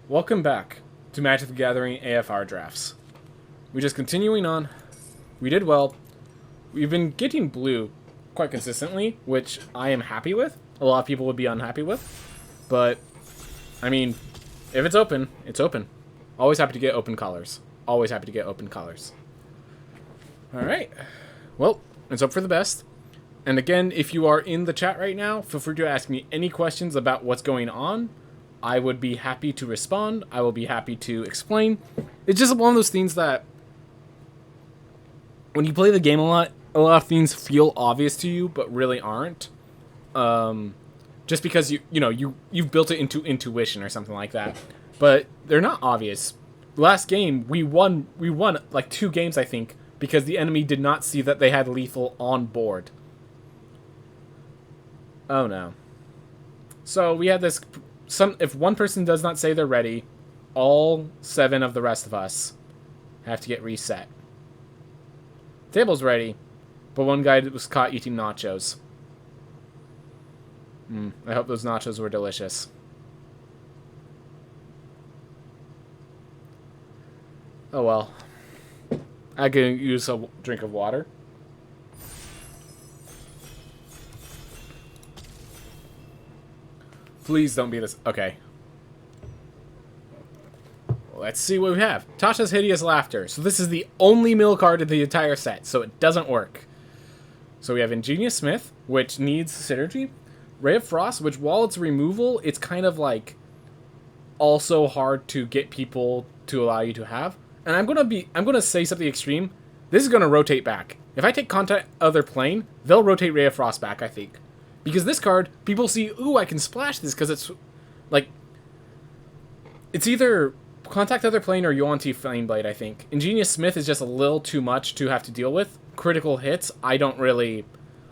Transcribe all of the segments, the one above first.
Welcome back to Magic the Gathering AFR drafts. We're just continuing on. We did well. We've been getting blue quite consistently, which I am happy with. A lot of people would be unhappy with. But, I mean, if it's open, it's open. Always happy to get open colors. Always happy to get open colors. Alright. Well, let's hope for the best. And again, if you are in the chat right now, feel free to ask me any questions about what's going on. I would be happy to respond. I will be happy to explain. It's just one of those things that when you play the game a lot of things feel obvious to you, but really aren't. Just because you've built it into intuition or something like that. But they're not obvious. Last game we won like 2 games, I think, because the enemy did not see that they had lethal on board. Oh no. So we had this. If one person does not say they're ready, all 7 of the rest of us have to get reset. Table's ready, but one guy was caught eating nachos. I hope those nachos were delicious. Oh well. I can use a drink of water. Please don't be this. Okay. Let's see what we have. Tasha's Hideous Laughter. So this is the only mill card in the entire set, so it doesn't work. So we have Ingenious Smith, which needs synergy. Ray of Frost, which while it's removal, it's kind of like also hard to get people to allow you to have. And I'm gonna say something extreme. This is gonna rotate back. If I take Contact Other Plane, they'll rotate Ray of Frost back, I think. Because this card, people see, ooh, I can splash this because it's, like, it's either Contact Other Plane or Yuan-Ti Flameblade, I think. Ingenious Smith is just a little too much to have to deal with. Critical hits, I'm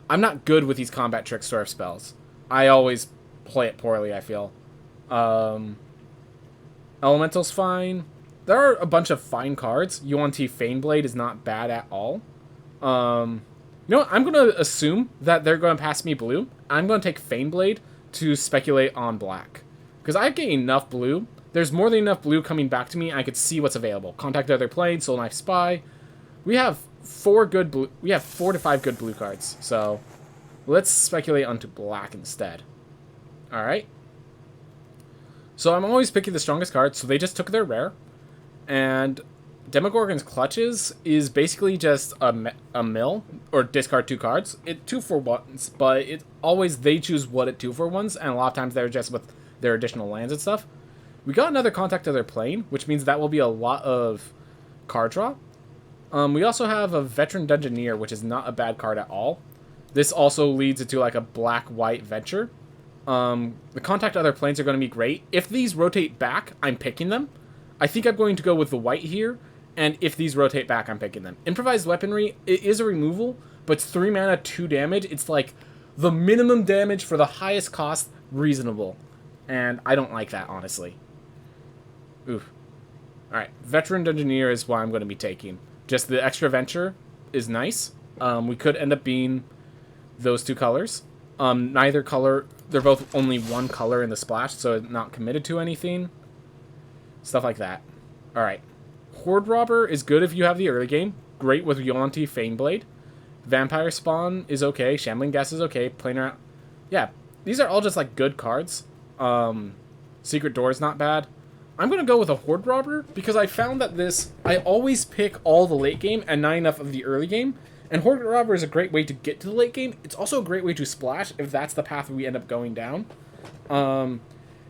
not good with these combat trick sort of spells. I always play it poorly, I feel. Elemental's fine. There are a bunch of fine cards. Yuan-Ti Flameblade is not bad at all. You know what? I'm going to assume that they're going to pass me blue. I'm going to take Faneblade to speculate on black. Because I get enough blue. There's more than enough blue coming back to me. I could see what's available. Contact Other Plane, Soul Knife Spy. We have 4 to 5 good blue cards. So let's speculate onto black instead. Alright. So I'm always picking the strongest cards. So they just took their rare. And Demogorgon's Clutches is basically just a mill, or discard 2 cards. It 2-for-1s, but it always, they choose what it 2-for-1s, and a lot of times they're just with their additional lands and stuff. We got another Contact Other Plane, which means that will be a lot of card draw. We also have a Veteran Dungeoneer, which is not a bad card at all. This also leads into like a black-white venture. The Contact Other Planes are going to be great. If these rotate back, I'm picking them. I think I'm going to go with the white here. And if these rotate back, I'm picking them. Improvised Weaponry, it is a removal, but it's 3 mana, 2 damage. It's like the minimum damage for the highest cost, reasonable. And I don't like that, honestly. Oof. Alright, Veteran Dungeoneer is what I'm going to be taking. Just the extra venture is nice. We could end up being those 2 colors. Neither color, they're both only 1 color in the splash, so not committed to anything. Stuff like that. Alright. Horde Robber is good if you have the early game. Great with Yuan-Ti Faneblade. Vampire Spawn is okay. Shambling Guess is okay. Planar... Yeah, these are all just, like, good cards. Secret Door is not bad. I'm going to go with a Horde Robber because I found that I always pick all the late game and not enough of the early game. And Horde Robber is a great way to get to the late game. It's also a great way to splash if that's the path we end up going down.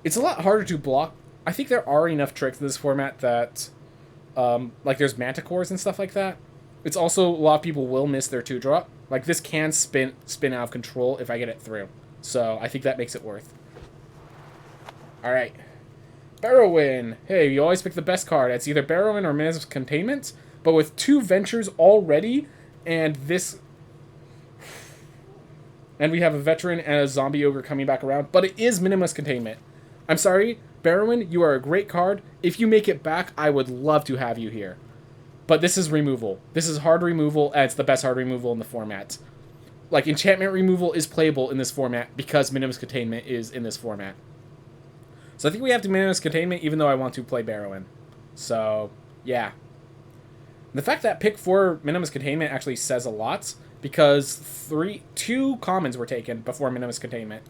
It's a lot harder to block. I think there are enough tricks in this format that... like there's Manticores and stuff like that. It's also, a lot of people will miss their 2-drop. Like, this can spin out of control if I get it through. So, I think that makes it worth. Alright. Barrowin. Hey, you always pick the best card. It's either Barrowin or Man's Containment. But with 2 ventures already, and this... And we have a Veteran and a Zombie Ogre coming back around. But it is Minimalist Containment. I'm sorry, Barrowin, you are a great card. If you make it back, I would love to have you here. But this is removal. This is hard removal, and it's the best hard removal in the format. Like, enchantment removal is playable in this format because Minimalist Containment is in this format. So I think we have to minimize containment even though I want to play Barrowin. So, yeah. The fact that pick 4 minimus containment actually says a lot because 2 commons were taken before minimus containment.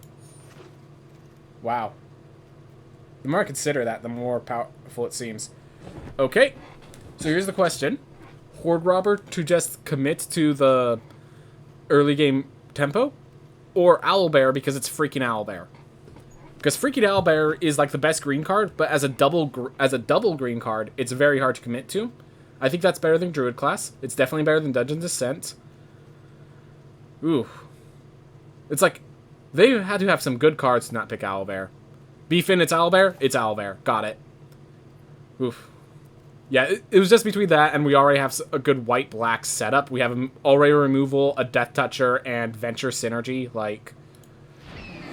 Wow. The more I consider that, the more powerful it seems. Okay, so here's the question. Horde Robber to just commit to the early game tempo? Or Owlbear because it's freaking Owlbear? Because freaking Owlbear is like the best green card, but as a double green card, it's very hard to commit to. I think that's better than Druid class. It's definitely better than Dungeon Descent. Ooh. It's like, they had to have some good cards to not pick Owlbear. Beefin, it's Owlbear? It's Owlbear. Got it. Oof. Yeah, it was just between that and we already have a good white-black setup. We have already removal, a Death Toucher, and Venture Synergy, like...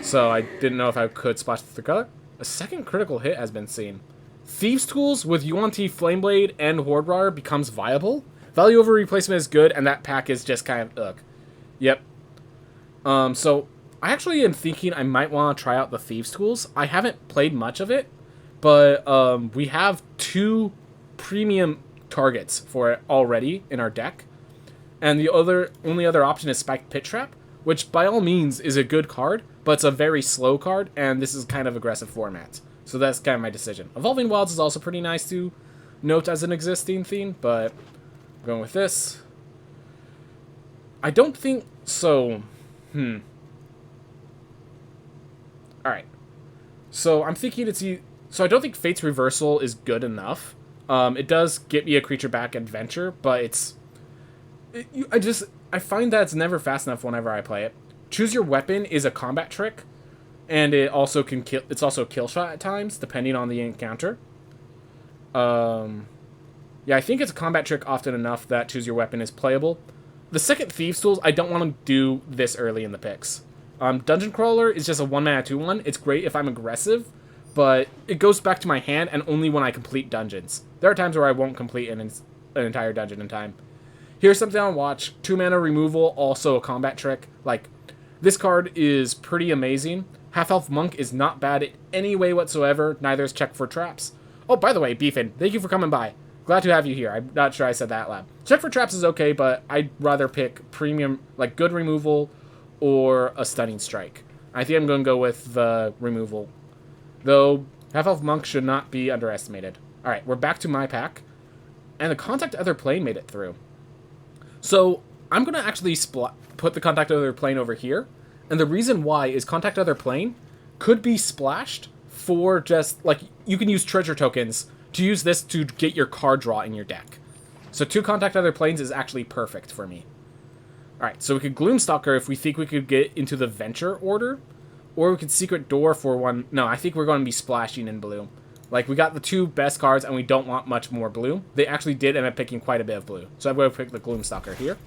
So I didn't know if I could splash the color. A second critical hit has been seen. Thieves' Tools with UNT Flameblade and Horde Robber becomes viable. Value over replacement is good, and that pack is just kind of ugh. Yep. So I actually am thinking I might want to try out the Thieves' Tools. I haven't played much of it, but we have 2 premium targets for it already in our deck. And the only other option is Spiked Pit Trap, which by all means is a good card, but it's a very slow card, and this is kind of aggressive format. So that's kind of my decision. Evolving Wilds is also pretty nice to note as an existing theme, but I'm going with this. I don't think so. Alright. So I'm thinking so I don't think Fate's Reversal is good enough. It does get me a creature back adventure, but I find that it's never fast enough whenever I play it. Choose Your Weapon is a combat trick, and it also can kill. It's also a kill shot at times, depending on the encounter. Yeah, I think it's a combat trick often enough that Choose Your Weapon is playable. The second Thieves' Tools, I don't want to do this early in the picks. Dungeon Crawler is just a 1-mana 2/1. It's great if I'm aggressive, but it goes back to my hand and only when I complete dungeons. There are times where I won't complete an entire dungeon in time. Here's something I'll watch. 2-mana removal, also a combat trick. Like, this card is pretty amazing. Half-Elf Monk is not bad in any way whatsoever. Neither is Check for Traps. Oh, by the way, Beefin, thank you for coming by. Glad to have you here. I'm not sure I said that loud. Check for Traps is okay, but I'd rather pick premium, like good removal or a Stunning Strike. I think I'm going to go with the removal. Though, Half-Elf Monk should not be underestimated. Alright, we're back to my pack. And the Contact Other Plane made it through. So, I'm going to actually put the Contact Other Plane over here. And the reason why is Contact Other Plane could be splashed for just, like, you can use treasure tokens to use this to get your card draw in your deck. So 2 Contact Other Planes is actually perfect for me. Alright, so we could Gloomstalker if we think we could get into the Venture order. Or we could Secret Door for 1... No, I think we're going to be splashing in blue. Like, we got the 2 best cards, and we don't want much more blue. They actually did end up picking quite a bit of blue. So I'm going to pick the Gloomstalker here.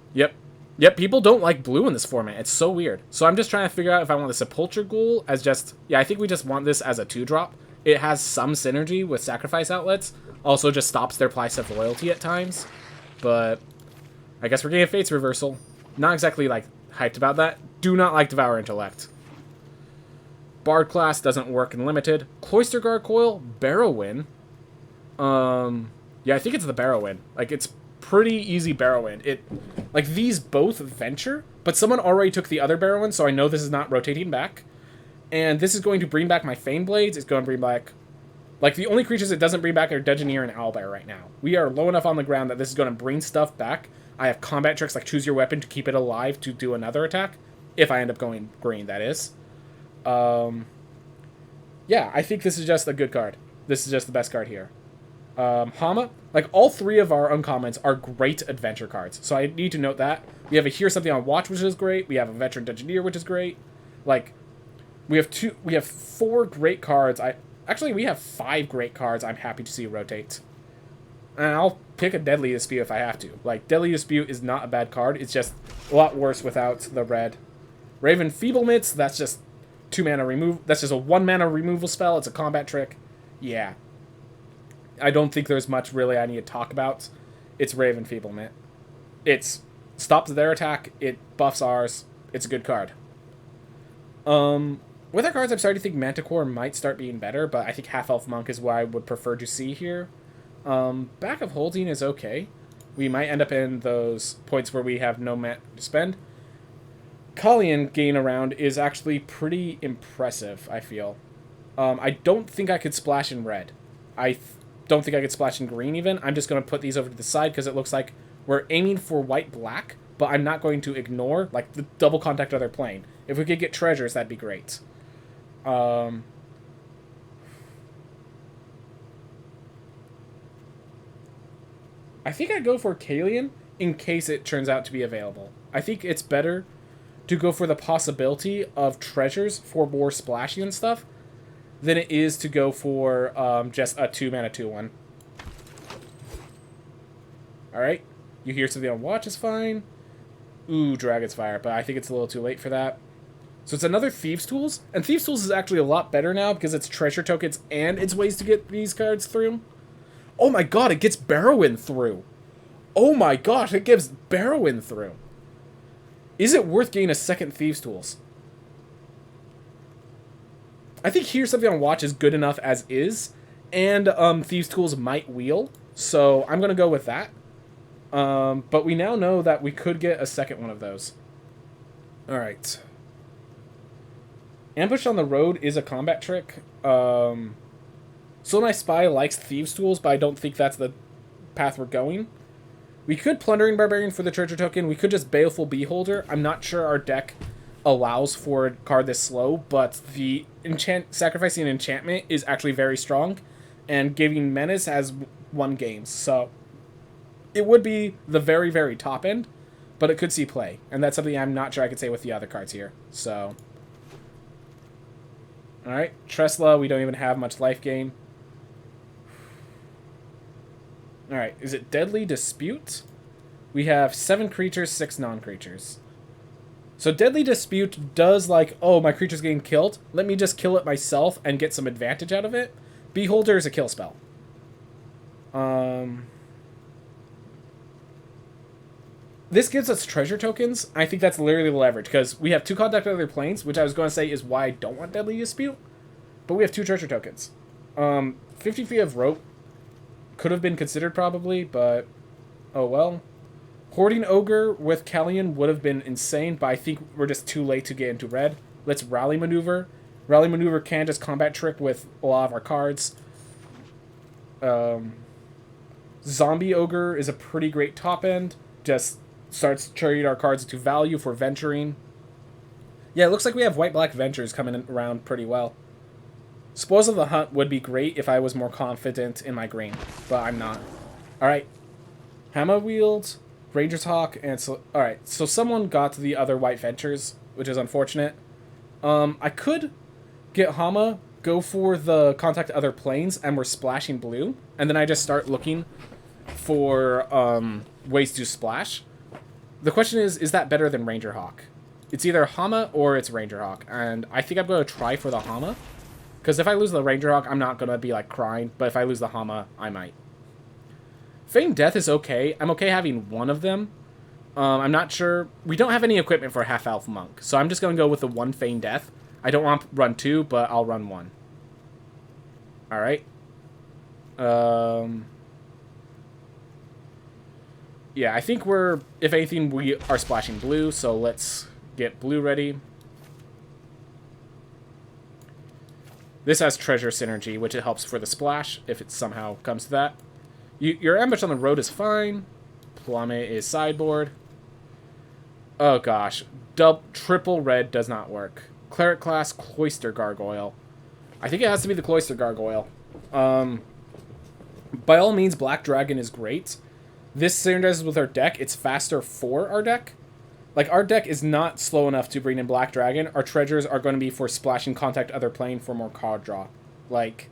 Yep, people don't like blue in this format. It's so weird. So I'm just trying to figure out if I want the Sepulture Ghoul as just... Yeah, I think we just want this as a 2-drop. It has some synergy with Sacrifice Outlets. Also just stops their Price of Loyalty at times. But I guess we're getting a Fate's Reversal. Not exactly, like, hyped about that. Do not like Devour Intellect. Bard class doesn't work in Limited. Cloister Gargoyle, Barrowin. Yeah, I think it's the Barrowin. Like, it's pretty easy Barrowin. Like, these both venture, but someone already took the other Barrowin, so I know this is not rotating back. And this is going to bring back my Fane Blades. It's going to bring back... Like, the only creatures it doesn't bring back are Dungeoneer and Owlbear right now. We are low enough on the ground that this is going to bring stuff back. I have combat tricks like Choose Your Weapon to keep it alive to do another attack. If I end up going green, that is. Yeah, I think this is just a good card. This is just the best card here. Hama, like, all 3 of our uncommons are great adventure cards. So I need to note that. We have a Here's Something on Watch, which is great. We have a Veteran Dungeoneer, which is great. Like, we have 4 great cards. Actually, we have 5 great cards I'm happy to see rotate. And I'll pick a Deadly Dispute if I have to. Like, Deadly Dispute is not a bad card. It's just a lot worse without the red. Raven Feeblements, that's just 2-mana remove. That's just a 1-mana removal spell. It's a combat trick. Yeah. I don't think there's much really I need to talk about. It's Raven Feeblement. It stops their attack. It buffs ours. It's a good card. With our cards, I'm starting to think Manticore might start being better, but I think Half-Elf Monk is what I would prefer to see here. Back of Holding is okay. We might end up in those points where we have no mana to spend. Kallian gain around is actually pretty impressive, I feel. I don't think I could splash in red. Don't think I could splash in green even. I'm just going to put these over to the side because it looks like we're aiming for white-black, but I'm not going to ignore, like, the double contact other plane. If we could get treasures, that'd be great. I think I'd go for Kallian in case it turns out to be available. I think it's better to go for the possibility of treasures for more splashing and stuff than it is to go for just a 2-mana 2/1. Alright, you hear something on watch is fine. Ooh, Dragon's Fire, but I think it's a little too late for that. So it's another Thieves' Tools, and Thieves' Tools is actually a lot better now because it's treasure tokens and it's ways to get these cards through. Oh my god, it gets Barrowin through. Oh my gosh, it gives Barrowin through. Is it worth getting a second Thieves' Tools? I think Here's Something on Watch is good enough as is, and Thieves' Tools might wheel, so I'm going to go with that. But we now know that we could get a second one of those. Alright. Ambush on the Road is a combat trick. Soul Nice Spy likes Thieves' Tools, but I don't think that's the path we're going. We could Plundering Barbarian for the treasure token. We could just Baleful Beholder. I'm not sure our deck allows for a card this slow, but the sacrificing enchantment is actually very strong, and giving Menace has 1 game, so it would be the very, very top end, but it could see play, and that's something I'm not sure I could say with the other cards here, so... Alright, Tresla, we don't even have much life gain. Alright, is it Deadly Dispute? We have 7 creatures, 6 non-creatures. So Deadly Dispute does like, oh, my creature's getting killed. Let me just kill it myself and get some advantage out of it. Beholder is a kill spell. This gives us treasure tokens. I think that's literally the leverage, because we have 2 contact other planes, which I was going to say is why I don't want Deadly Dispute. But we have 2 treasure tokens. 50 feet of rope could have been considered probably, but oh well. Hoarding Ogre with Kallian would have been insane, but I think we're just too late to get into red. Let's Rally Maneuver. Rally Maneuver can just combat trick with a lot of our cards. Zombie Ogre is a pretty great top end. Just starts turning our cards into value for venturing. Yeah, it looks like we have white-black ventures coming around pretty well. Spoils of the Hunt would be great if I was more confident in my green, but I'm not. Alright. Hammer Wield, Ranger's Hawk, and so... Alright, so someone got the other white ventures, which is unfortunate. I could get Hama, go for the contact other planes, and we're splashing blue, and then I just start looking for ways to splash. The question is that better than Ranger Hawk? It's either Hama or it's Ranger Hawk, and I think I'm going to try for the Hama, because if I lose the Ranger Hawk, I'm not going to be, like, crying, but if I lose the Hama, I might. Feigned Death is okay. I'm okay having one of them. I'm not sure. We don't have any equipment for Half-Elf Monk, so I'm just going to go with the 1 Feigned Death. I don't want to run 2, but I'll run 1. Alright. Yeah, I think we're, if anything, we are splashing blue, so let's get blue ready. This has treasure synergy, which it helps for the splash, if it somehow comes to that. Your Ambush on the Road is fine. Plummet is sideboard. Oh gosh. Triple red does not work. Cleric class, Cloister Gargoyle. I think it has to be the Cloister Gargoyle. By all means, Black Dragon is great. This synergizes with our deck. It's faster for our deck. Like, our deck is not slow enough to bring in Black Dragon. Our treasures are going to be for splashing contact other plane for more card draw. Like,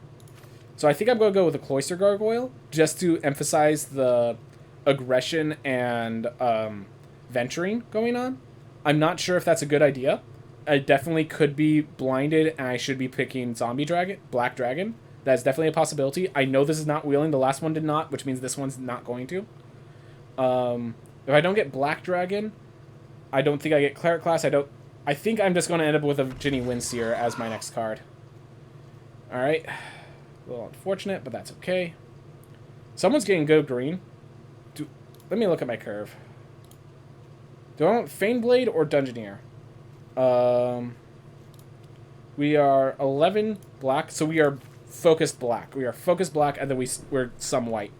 so I think I'm going to go with the Cloister Gargoyle, just to emphasize the aggression and venturing going on. I'm not sure if that's a good idea. I definitely could be blinded, and I should be picking Black Dragon. That's definitely a possibility. I know this is not wheeling. The last one did not, which means this one's not going to. If I don't get Black Dragon, I don't think I get Cleric class. I I think I'm just going to end up with a Ginny Windseer as my next card. Alright. A little unfortunate, but that's okay. Someone's getting good green. Let me look at my curve. Do I want Faneblade or Dungeoneer? We are 11 black, so we are focused black. We are focused black, and then we're some white.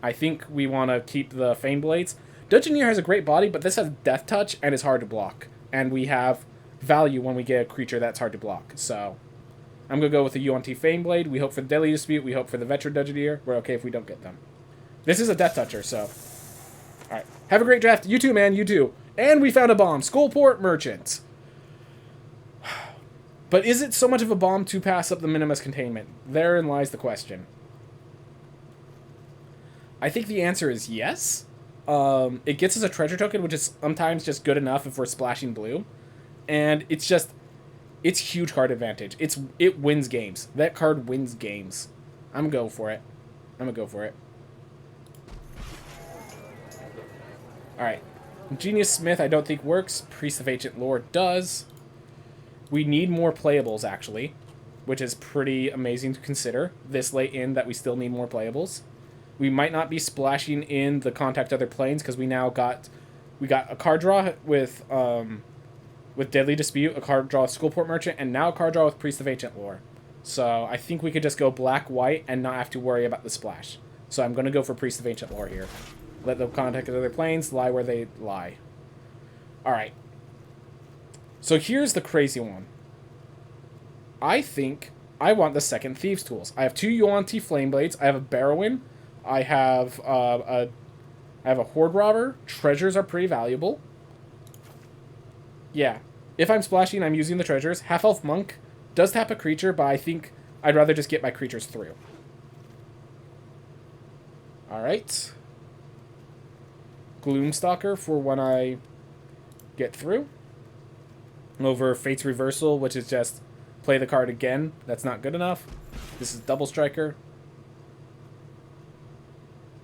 I think we want to keep the Faneblades. Dungeoneer has a great body, but this has Death Touch and is hard to block. And we have value when we get a creature that's hard to block. So I'm going to go with the UNT Faneblade. We hope for the Deadly Dispute. We hope for the Veteran Dungeoneer. We're okay if we don't get them. This is a Death Toucher, so... Alright. Have a great draft. You too, man. You too. And we found a bomb. Skullport Merchant. But is it so much of a bomb to pass up the Minimus Containment? Therein lies the question. I think the answer is yes. It gets us a treasure token, which is sometimes just good enough if we're splashing blue. And it's huge card advantage. It wins games. That card wins games. I'm going to go for it. Alright. Genius Smith I don't think works. Priest of Ancient Lore does. We need more playables, actually, which is pretty amazing to consider this late in that we still need more playables. We might not be splashing in the Contact Other Planes because we got a card draw with Deadly Dispute, a card draw with Skullport Merchant, and now a card draw with Priest of Ancient Lore. So I think we could just go black-white and not have to worry about the splash. So I'm going to go for Priest of Ancient Lore here. Let the Contact Other Planes lie where they lie. Alright. So here's the crazy one. I think I want the second Thieves' Tools. I have 2 Yuan-Ti Flameblades. I have a Barrowin. I have a Horde Robber. Treasures are pretty valuable. Yeah. If I'm splashing, I'm using the treasures. Half-Elf Monk does tap a creature, but I think I'd rather just get my creatures through. Alright. Gloomstalker for when I get through. Over Fate's Reversal, which is just play the card again. That's not good enough. This is Double Striker.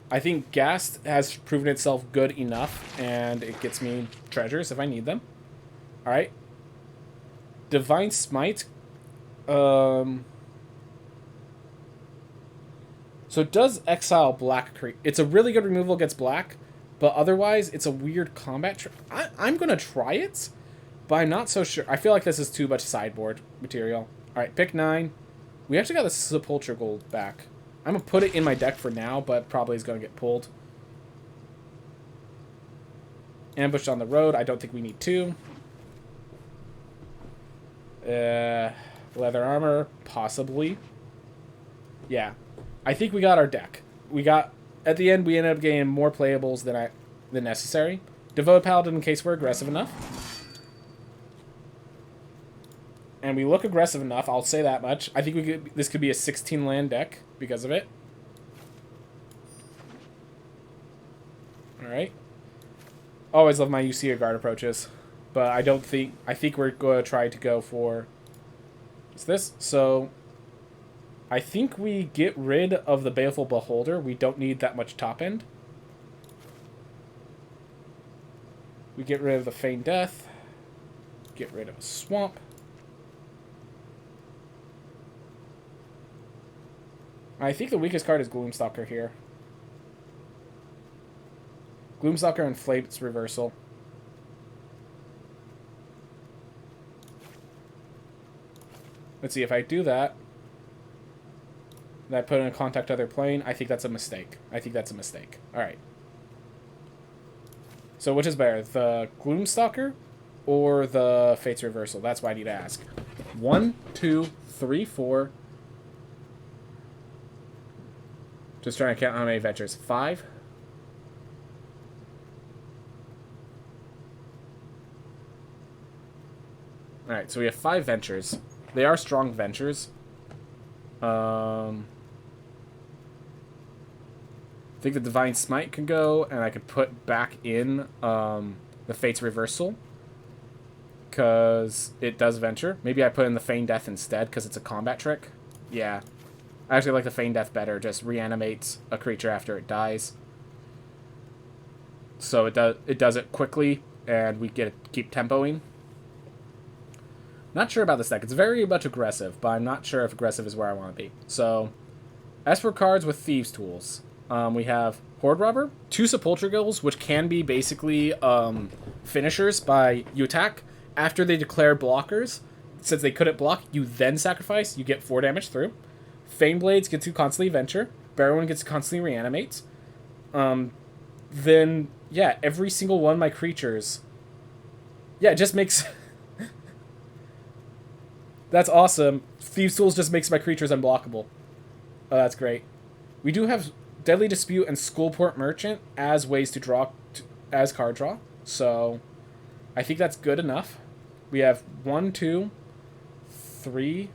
I think Ghast has proven itself good enough, and it gets me treasures if I need them. Alright. Divine Smite. So it does exile black creature. It's a really good removal against black, but otherwise it's a weird combat. I'm going to try it. But I'm not so sure. I feel like this is too much sideboard material. Alright, pick 9. We actually got the Sepulture Gold back. I'm going to put it in my deck for now, but probably is going to get pulled. Ambush on the Road. I don't think we need 2. Leather Armor. Possibly. Yeah. I think we got our deck. At the end, we ended up getting more playables than necessary. Devoted Paladin in case we're aggressive enough. And we look aggressive enough, I'll say that much. I think this could be a 16-land deck because of it. Alright. Always love my Usia guard approaches. But I think we're going to try to go for just this. So I think we get rid of the Baleful Beholder. We don't need that much top end. We get rid of the Feigned Death. Get rid of a Swamp. I think the weakest card is Gloomstalker here. Gloomstalker and Fate's Reversal. Let's see, if I do that, and I put in a Contact Other Plane, I think that's a mistake. Alright. So which is better, the Gloomstalker or the Fate's Reversal? That's what I need to ask. 1, 2, 3, 4... Just trying to count how many ventures. 5. Alright, so we have 5 ventures. They are strong ventures. I think the Divine Smite can go, and I could put back in the Fate's Reversal. Because it does venture. Maybe I put in the Feigned Death instead, because it's a combat trick. Yeah. I actually like the Feigned Death better. Just reanimates a creature after it dies. So it does it quickly, and we get to keep tempoing. Not sure about this deck. It's very much aggressive, but I'm not sure if aggressive is where I want to be. So, as for cards with Thieves' Tools, we have Horde Robber, 2 Sepulchral, which can be basically finishers by you attack. After they declare blockers, since they couldn't block, you then sacrifice, you get 4 damage through. Faneblades gets to constantly venture. Barrowin gets to constantly reanimate. Then, yeah, every single one of my creatures... Yeah, it just makes... That's awesome. Thieves' Tools just makes my creatures unblockable. Oh, that's great. We do have Deadly Dispute and Skullport Merchant as ways to draw... as card draw. So, I think that's good enough. We have 1, 2, 3...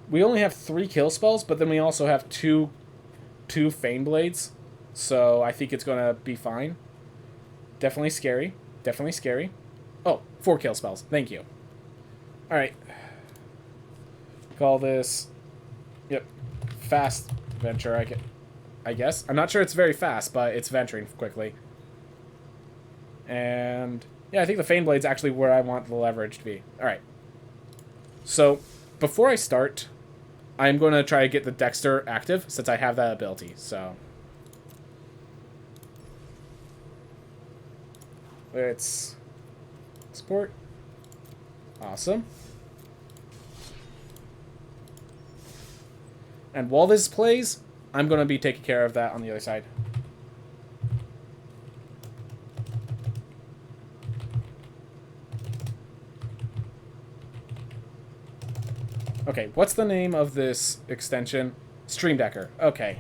We only have 3 kill spells, but then we also have two Faneblades. So I think it's going to be fine. Definitely scary. Definitely scary. Oh, 4 kill spells. Thank you. Alright. Call this... Yep. Fast venture, I guess. I'm not sure it's very fast, but it's venturing quickly. And... yeah, I think the Faneblade's actually where I want the leverage to be. Alright. So, before I start... I'm going to try to get the Dexter active, since I have that ability, so... Let's... Export. Awesome. And while this plays, I'm going to be taking care of that on the other side. Okay, what's the name of this extension? Stream Decker. Okay.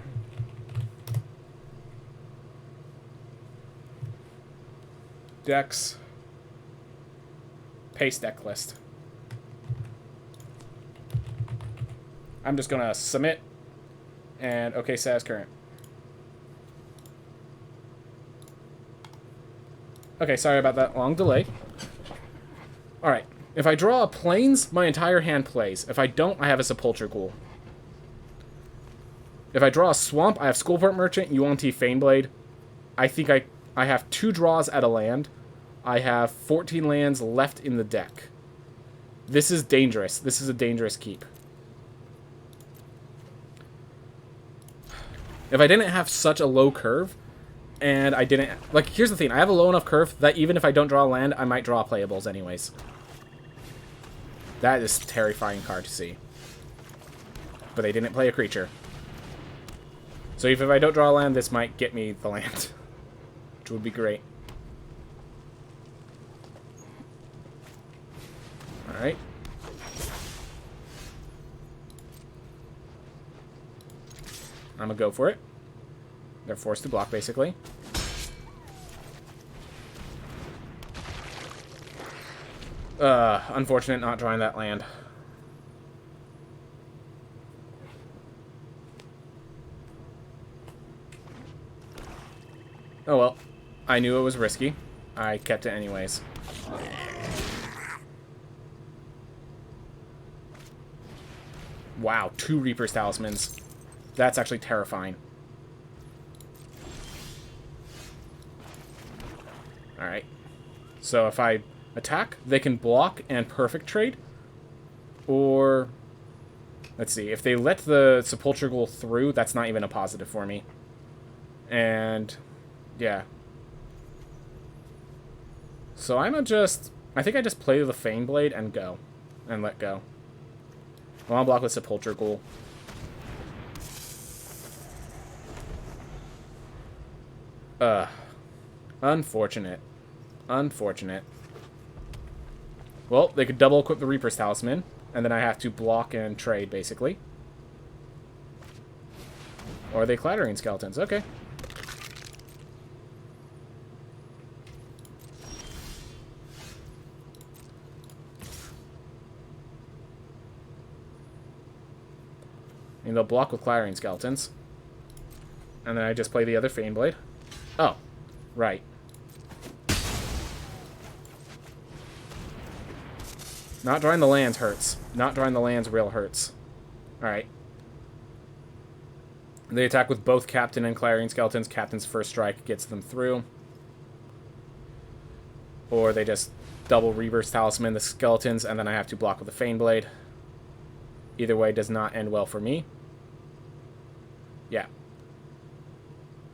Decks. Paste deck list. I'm just gonna submit. And okay, set as current. Okay, sorry about that long delay. Alright. If I draw a Plains, my entire hand plays. If I don't, I have a Sepulchral. If I draw a Swamp, I have Skullport Merchant, UNT Faneblade. I think I have 2 draws at a land. I have 14 lands left in the deck. This is dangerous. This is a dangerous keep. If I didn't have such a low curve, and I didn't... Like, here's the thing. I have a low enough curve that even if I don't draw a land, I might draw playables anyways. That is a terrifying card to see. But they didn't play a creature. So even if I don't draw a land, this might get me the land. Which would be great. Alright. I'm gonna go for it. They're forced to block, basically. Unfortunate not drawing that land. Oh well. I knew it was risky. I kept it anyways. Wow, 2 Reaper's Talismans. That's actually terrifying. Alright. So if I attack, they can block and perfect trade. Or, let's see, if they let the Sepulchral through, that's not even a positive for me. And, yeah. So I'm gonna just, I think I just play the Faneblade and go. And let go. I want to block with Sepulchral. Unfortunate. Unfortunate. Well, they could double equip the Reaper's Talisman, and then I have to block and trade, basically. Or are they Clattering Skeletons? Okay. And they'll block with Clattering Skeletons. And then I just play the other Faneblade. Oh, right. Not drawing the lands hurts. Not drawing the lands real hurts. Alright. They attack with both Captain and Clattering Skeletons. Captain's first strike gets them through. Or they just double Reaver's Talisman, the skeletons, and then I have to block with the Fane Blade. Either way does not end well for me. Yeah.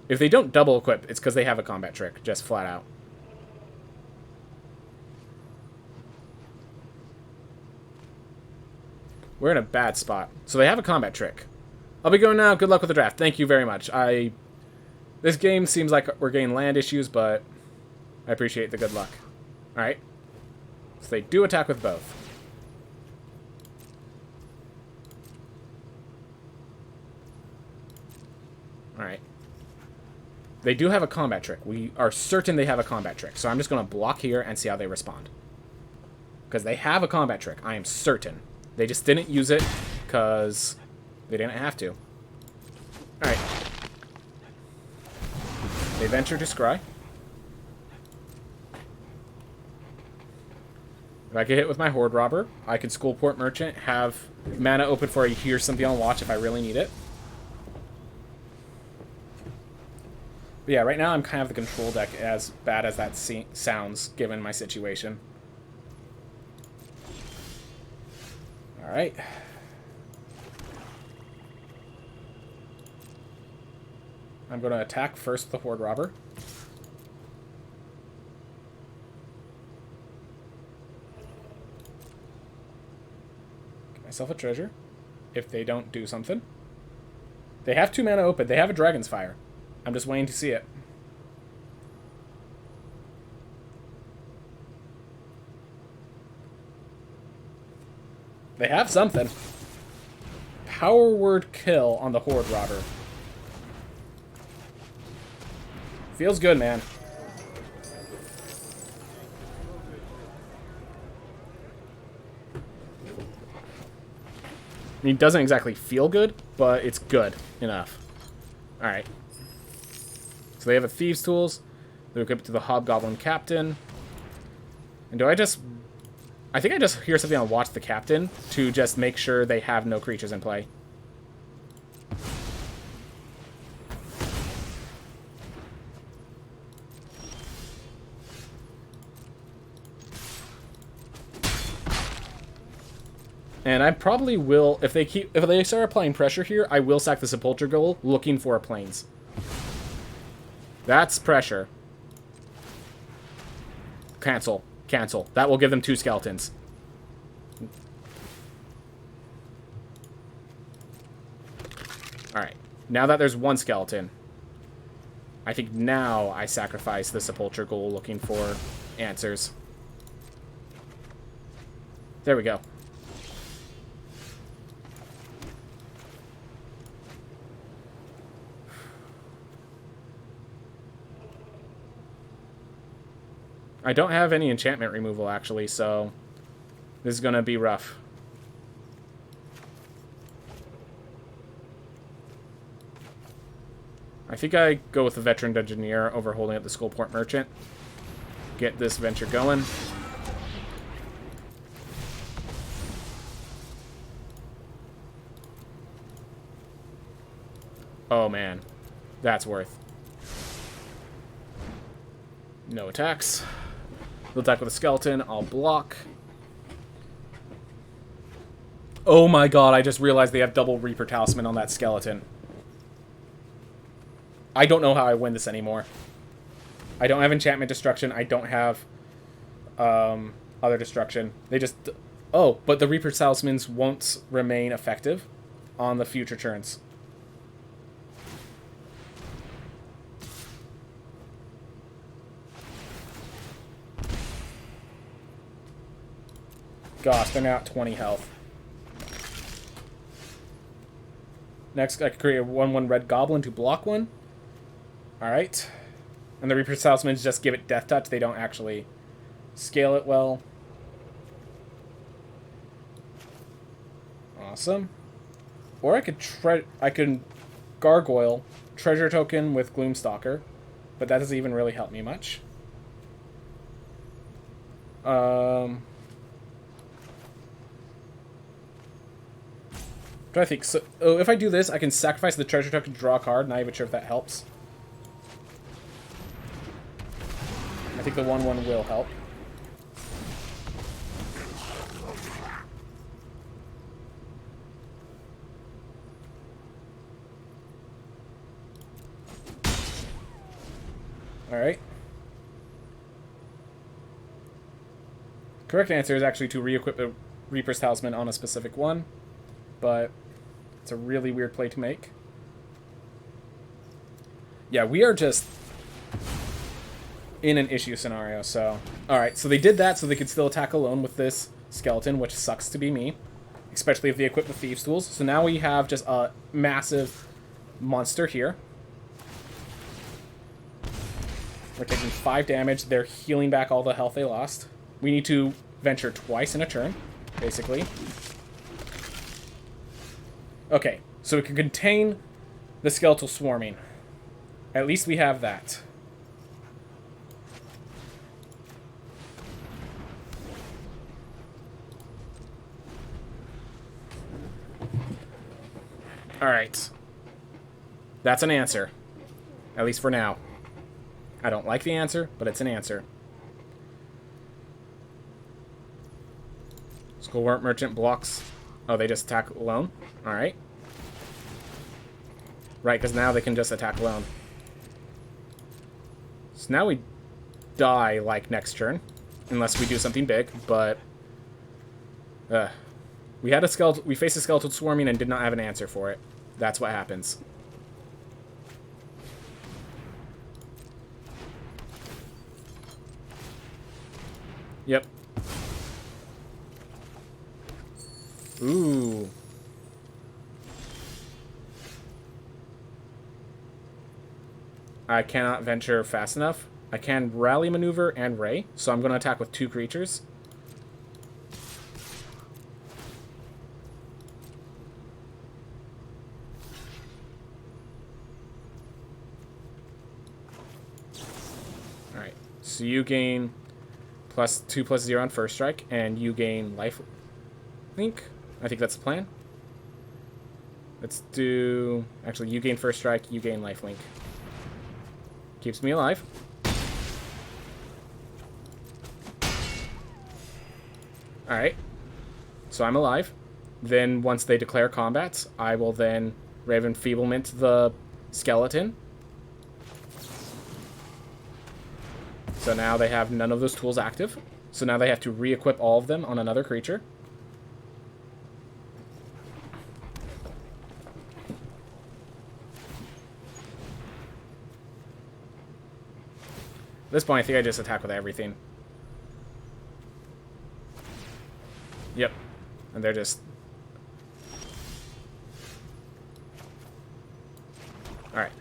If they don't double equip, it's because they have a combat trick, just flat out. We're in a bad spot. So they have a combat trick. I'll be going now. Good luck with the draft. Thank you very much. This game seems like we're getting land issues, but I appreciate the good luck. Alright. So they do attack with both. Alright. They do have a combat trick. We are certain they have a combat trick. So I'm just going to block here and see how they respond. Because they have a combat trick. I am certain. They just didn't use it because they didn't have to. Alright. They venture to scry. If I get hit with my Horde Robber, I can Skullport Merchant, have mana open for a Here's Something on Watch if I really need it. But yeah, right now I'm kind of the control deck, as bad as that sounds, given my situation. Alright. I'm going to attack first with the Horde Robber. Get myself a treasure. If they don't do something. They have 2 mana open. They have a Dragon's Fire. I'm just waiting to see it. They have something. Power Word Kill on the Horde Robber. Feels good, man. I mean, it doesn't exactly feel good, but it's good enough. Alright. So they have a Thieves' Tools. They're equipped to the Hobgoblin Captain. And do I just... I think I just hear something on Watch the Captain to just make sure they have no creatures in play. And I probably will, if they start applying pressure here, I will sack the Sepulture Goal looking for a Plains. That's pressure. Cancel. Cancel. That will give them 2 skeletons. Alright. Now that there's 1 skeleton, I think now I sacrifice the Sepulture Goal looking for answers. There we go. I don't have any enchantment removal, actually, so this is going to be rough. I think I go with the Veteran Dungeoneer over holding up the Skullport Merchant. Get this venture going. Oh, man. That's worth. No attacks. They'll attack with a skeleton. I'll block. Oh my god, I just realized they have double Reaper Talisman on that skeleton. I don't know how I win this anymore. I don't have Enchantment Destruction. I don't have other destruction. They just... Oh, but the Reaper Talismans won't remain effective on the future turns. Gosh, they're now at 20 health. Next, I can create a 1/1 red goblin to block one. Alright. And the Reaper Talismans just give it Death Touch. They don't actually scale it well. Awesome. Or I could gargoyle treasure token with Gloomstalker, but that doesn't even really help me much. I think so. Oh, if I do this, I can sacrifice the treasure token to draw a card. Not even sure if that helps. I think the 1/1 will help. Alright. Correct answer is actually to re-equip the Reaper's Talisman on a specific one, but it's a really weird play to make. Yeah, we are just in an issue scenario, so... Alright, so they did that so they could still attack alone with this skeleton, which sucks to be me. Especially if they equip the Thieves' Tools. So now we have just a massive monster here. We're taking 5 damage. They're healing back all the health they lost. We need to venture twice in a turn, basically. Okay, so we can contain the skeletal swarming. At least we have that. Alright. That's an answer. At least for now. I don't like the answer, but it's an answer. Skullwort Merchant blocks... Oh, they just attack alone? Alright. Right, because now they can just attack alone. So now we die, like, next turn. Unless we do something big, but... We had a skeleton. We faced a skeletal swarming and did not have an answer for it. That's what happens. Yep. Ooh. I cannot venture fast enough. I can rally maneuver and ray, so I'm going to attack with 2 creatures. So you gain +2/+0 on first strike, and you gain life link. I think that's the plan. Let's do... Actually, you gain first strike, you gain life link. Keeps me alive. Alright. So I'm alive. Then, once they declare combat, I will then Raven Feeblement the skeleton. So now they have none of those tools active. So now they have to re-equip all of them on another creature. At this point, I think I just attack with everything. Yep. And they're just... Alright.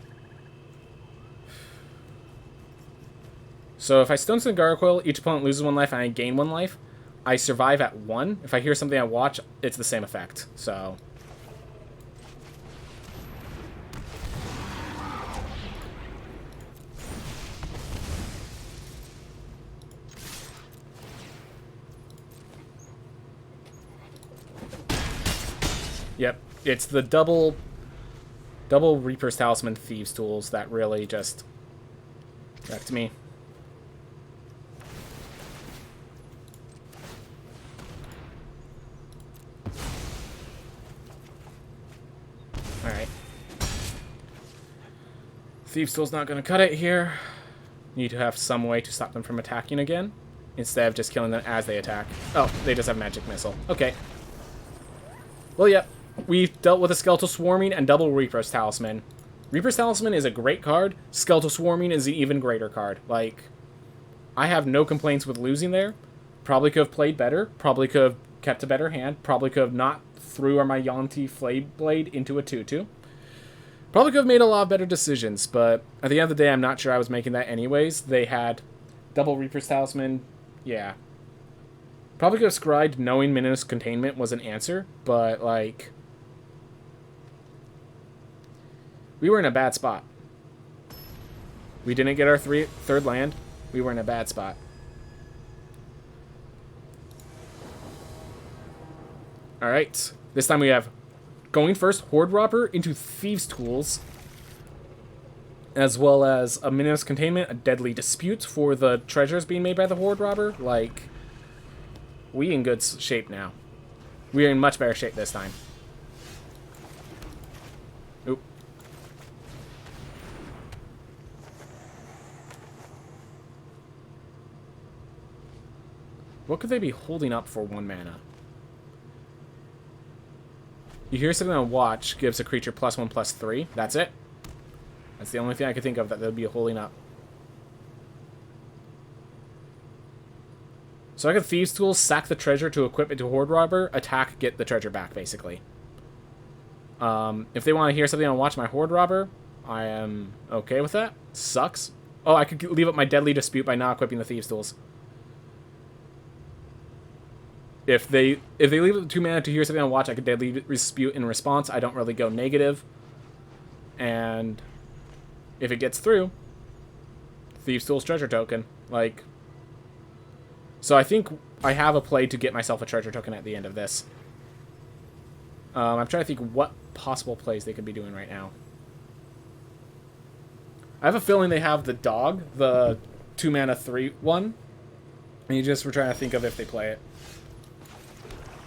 So if I Stone Send Gargoyle, each opponent loses 1 life and I gain 1 life. I survive at 1. If I hear something I watch, it's the same effect. So... Yep, it's the double Reaper's Talisman Thieves tools that really just wrecked me. Alright. Thieves tool's not going to cut it here. Need to have some way to stop them from attacking again, instead of just killing them as they attack. Oh, they just have Magic Missile. Okay. Well, yep. We've dealt with a Skeletal Swarming and double Reaper's Talisman. Reaper's Talisman is a great card. Skeletal Swarming is an even greater card. Like, I have no complaints with losing there. Probably could have played better. Probably could have kept a better hand. Probably could have not threw my Yuan-Ti Flame Blade into a 2/2. Probably could have made a lot of better decisions, but at the end of the day, I'm not sure I was making that anyways. They had double Reaper's Talisman. Yeah. Probably could have scried knowing Minimus Containment was an answer, but, like... We were in a bad spot. We didn't get our third land. We were in a bad spot. Alright. This time we have going first, Horde Robber into Thieves' Tools, as well as a Minimus Containment, a Deadly Dispute for the treasures being made by the Horde Robber. Like, we in good shape now. We are in much better shape this time. Oop. What could they be holding up for 1 mana? You hear something on watch, gives a creature +1/+3. That's it. That's the only thing I could think of that they'll be holding up. So I could Thieves' Tools, sack the treasure to equip it to Horde Robber, attack, get the treasure back, basically. If they want to hear something on watch my Horde Robber, I am okay with that. Sucks. Oh, I could leave up my Deadly Dispute by not equipping the Thieves' Tools. If they leave it 2 mana to hear something on watch, I could Deadly Dispute in response. I don't really go negative. And if it gets through, Thieves' Tools treasure token. Like, so I think I have a play to get myself a treasure token at the end of this. I'm trying to think what possible plays they could be doing right now. I have a feeling they have the dog, the 2 mana 3/1. And you just were trying to think of if they play it.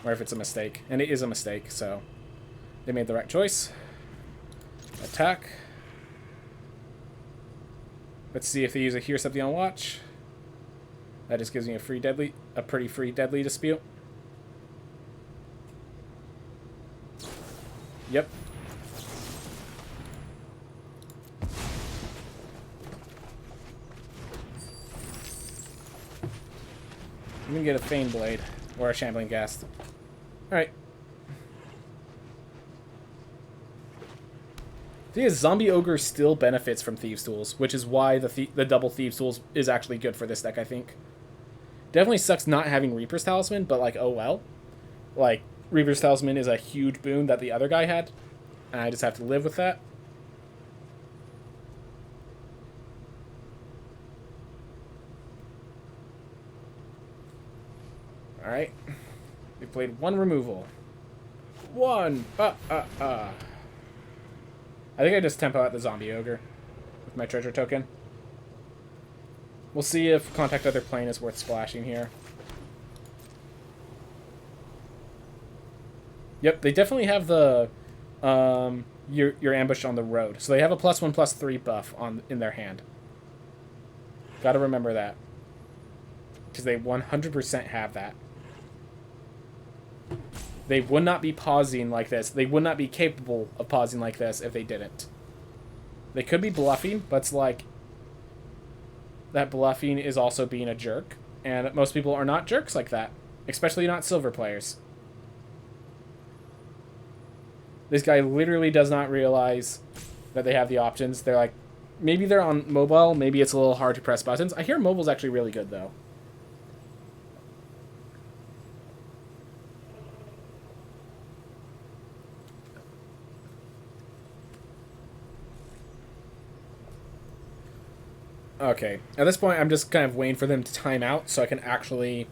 Or if it's a mistake. And it is a mistake, so they made the right choice. Attack. Let's see if they use a hear something on watch. That just gives me a pretty free Deadly Dispute. Yep. I'm gonna get a Fane Blade or a Shambling Ghast. Alright. The thing is, Zombie Ogre still benefits from Thieves' Tools, which is why the double Thieves' Tools is actually good for this deck, I think. Definitely sucks not having Reaper's Talisman, but, like, oh well. Like, Reaper's Talisman is a huge boon that the other guy had, and I just have to live with that. Alright. We played 1 removal. 1! I think I just tempo out the Zombie Ogre with my treasure token. We'll see if Contact Other Plane is worth splashing here. Yep, they definitely have the your ambush on the road. So they have a +1/+3 buff in their hand. Gotta remember that. Because they 100% have that. They would not be pausing like this. They would not be capable of pausing like this if they didn't. They could be bluffing, but it's like that bluffing is also being a jerk. And most people are not jerks like that. Especially not silver players. This guy literally does not realize that they have the options. They're like, maybe they're on mobile. Maybe it's a little hard to press buttons. I hear mobile's actually really good, though. Okay, at this point, I'm just kind of waiting for them to time out so I can actually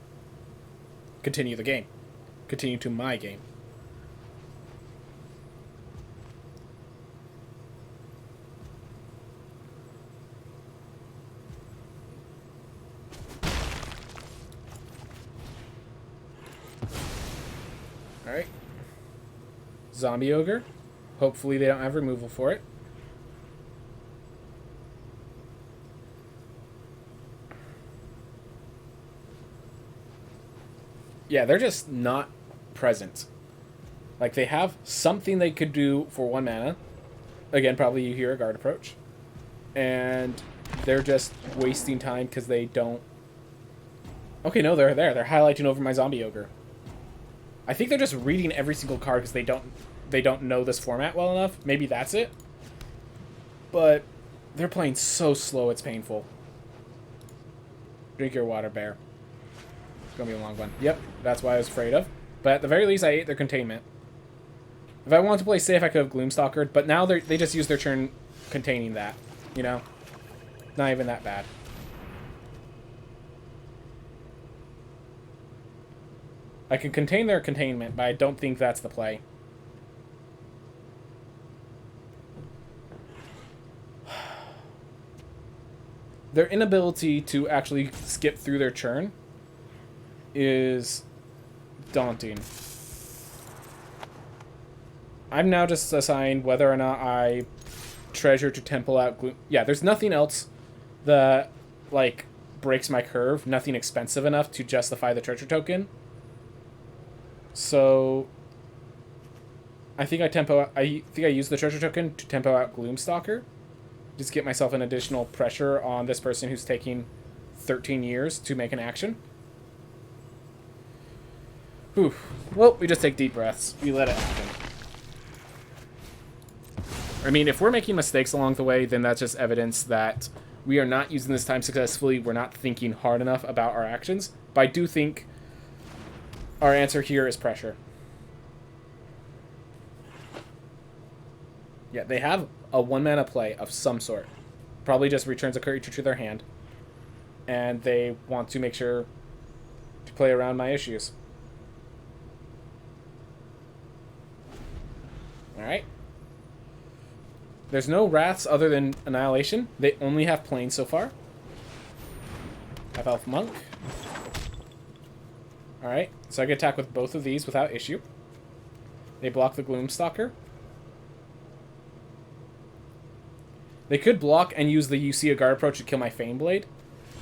continue the game. Continue to my game. Alright. Zombie Ogre. Hopefully they don't have removal for it. Yeah, they're just not present. Like, they have something they could do for 1 mana. Again, probably you hear a guard approach. And they're just wasting time because they don't... Okay, no, they're there. They're highlighting over my Zombie Ogre. I think they're just reading every single card because they don't know this format well enough. Maybe that's it. But they're playing so slow, it's painful. Drink your water, bear. Gonna be a long one. Yep, that's what I was afraid of. But at the very least, I ate their containment. If I wanted to play safe, I could have Gloomstalkered, but now they just use their turn containing that. You know? Not even that bad. I can contain their containment, but I don't think that's the play. Their inability to actually skip through their turn is daunting. I've now just assigned whether or not I treasure to temple out Gloom. Yeah, there's nothing else that, like, breaks my curve, nothing expensive enough to justify the treasure token. So I think I use the treasure token to tempo out Gloomstalker. Just get myself an additional pressure on this person who's taking 13 years to make an action. Whew. Well, we just take deep breaths. We let it happen. I mean, if we're making mistakes along the way, then that's just evidence that we are not using this time successfully. We're not thinking hard enough about our actions. But I do think our answer here is pressure. Yeah, they have a 1-mana play of some sort. Probably just returns a creature to their hand. And they want to make sure to play around my issues. Alright. There's no Wraths other than Annihilation. They only have Plains so far. Half-Elf Monk. Alright, so I can attack with both of these without issue. They block the Gloomstalker. They could block and use the You See a Guard approach to kill my Faneblade,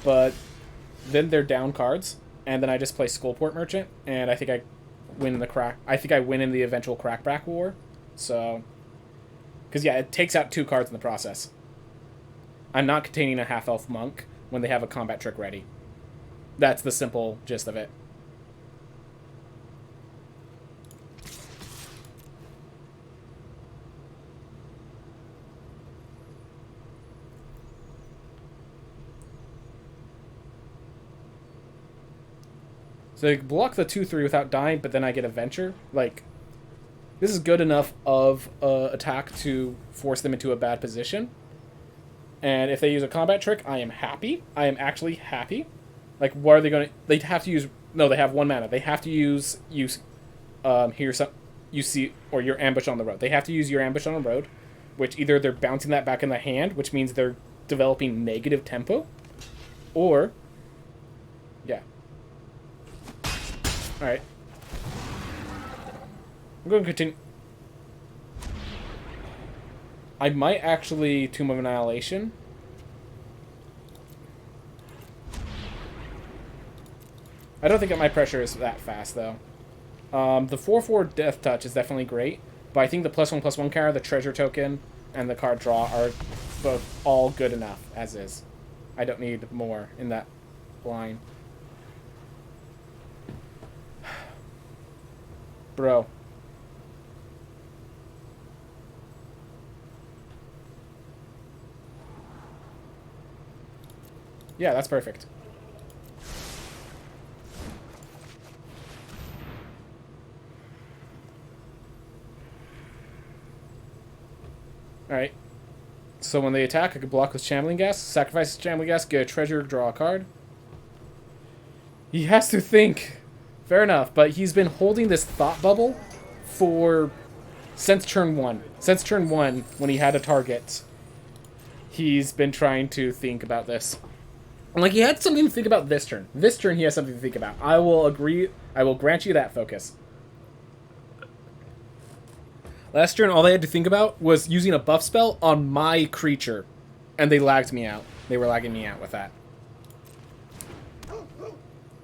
but then they're down cards, and then I just play Skullport Merchant, and I think I win in the crack. I think I win in the eventual Crackback War. So, because yeah, it takes out 2 cards in the process. I'm not containing a half-elf monk when they have a combat trick ready. That's the simple gist of it. So they block the 2/3 without dying, but then I get a Venture. Like, this is good enough of attack to force them into a bad position. And if they use a combat trick, I am happy. I am actually happy. Like, what are they going to... They have to use... No, they have 1 mana. They have to use You See... Or your Ambush on the Road. They have to use your Ambush on the Road, which either they're bouncing that back in the hand, which means they're developing negative tempo, or... Yeah. Alright. I'm going to continue. I might actually Tomb of Annihilation. I don't think that my pressure is that fast, though. The 4/4 Death Touch is definitely great, but I think the +1/+1 counter, the treasure token, and the card draw are both all good enough, as is. I don't need more in that line. Bro. Yeah, that's perfect. Alright. So when they attack, I can block with Shambling Gas, sacrifice Shambling Gas, get a treasure, draw a card. He has to think. Fair enough, but he's been holding this thought bubble since turn 1. Since turn 1, when he had a target, he's been trying to think about this. Like, he had something to think about this turn. This turn, he has something to think about. I will agree. I will grant you that focus. Last turn, all they had to think about was using a buff spell on my creature, and they lagged me out. They were lagging me out with that.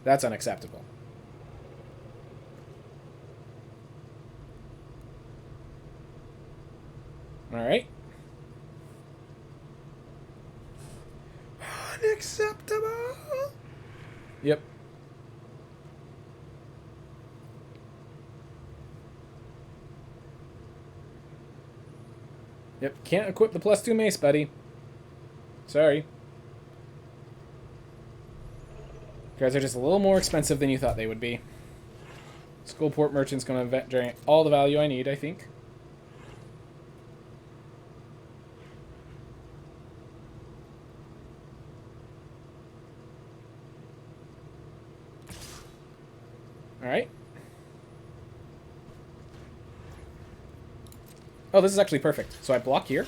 That's unacceptable. Alright. Unacceptable! Yep. Yep, can't equip the +2 mace, buddy. Sorry. You guys are just a little more expensive than you thought they would be. Skullport Merchant's going to generate all the value I need, I think. Alright. Oh, this is actually perfect. So I block here.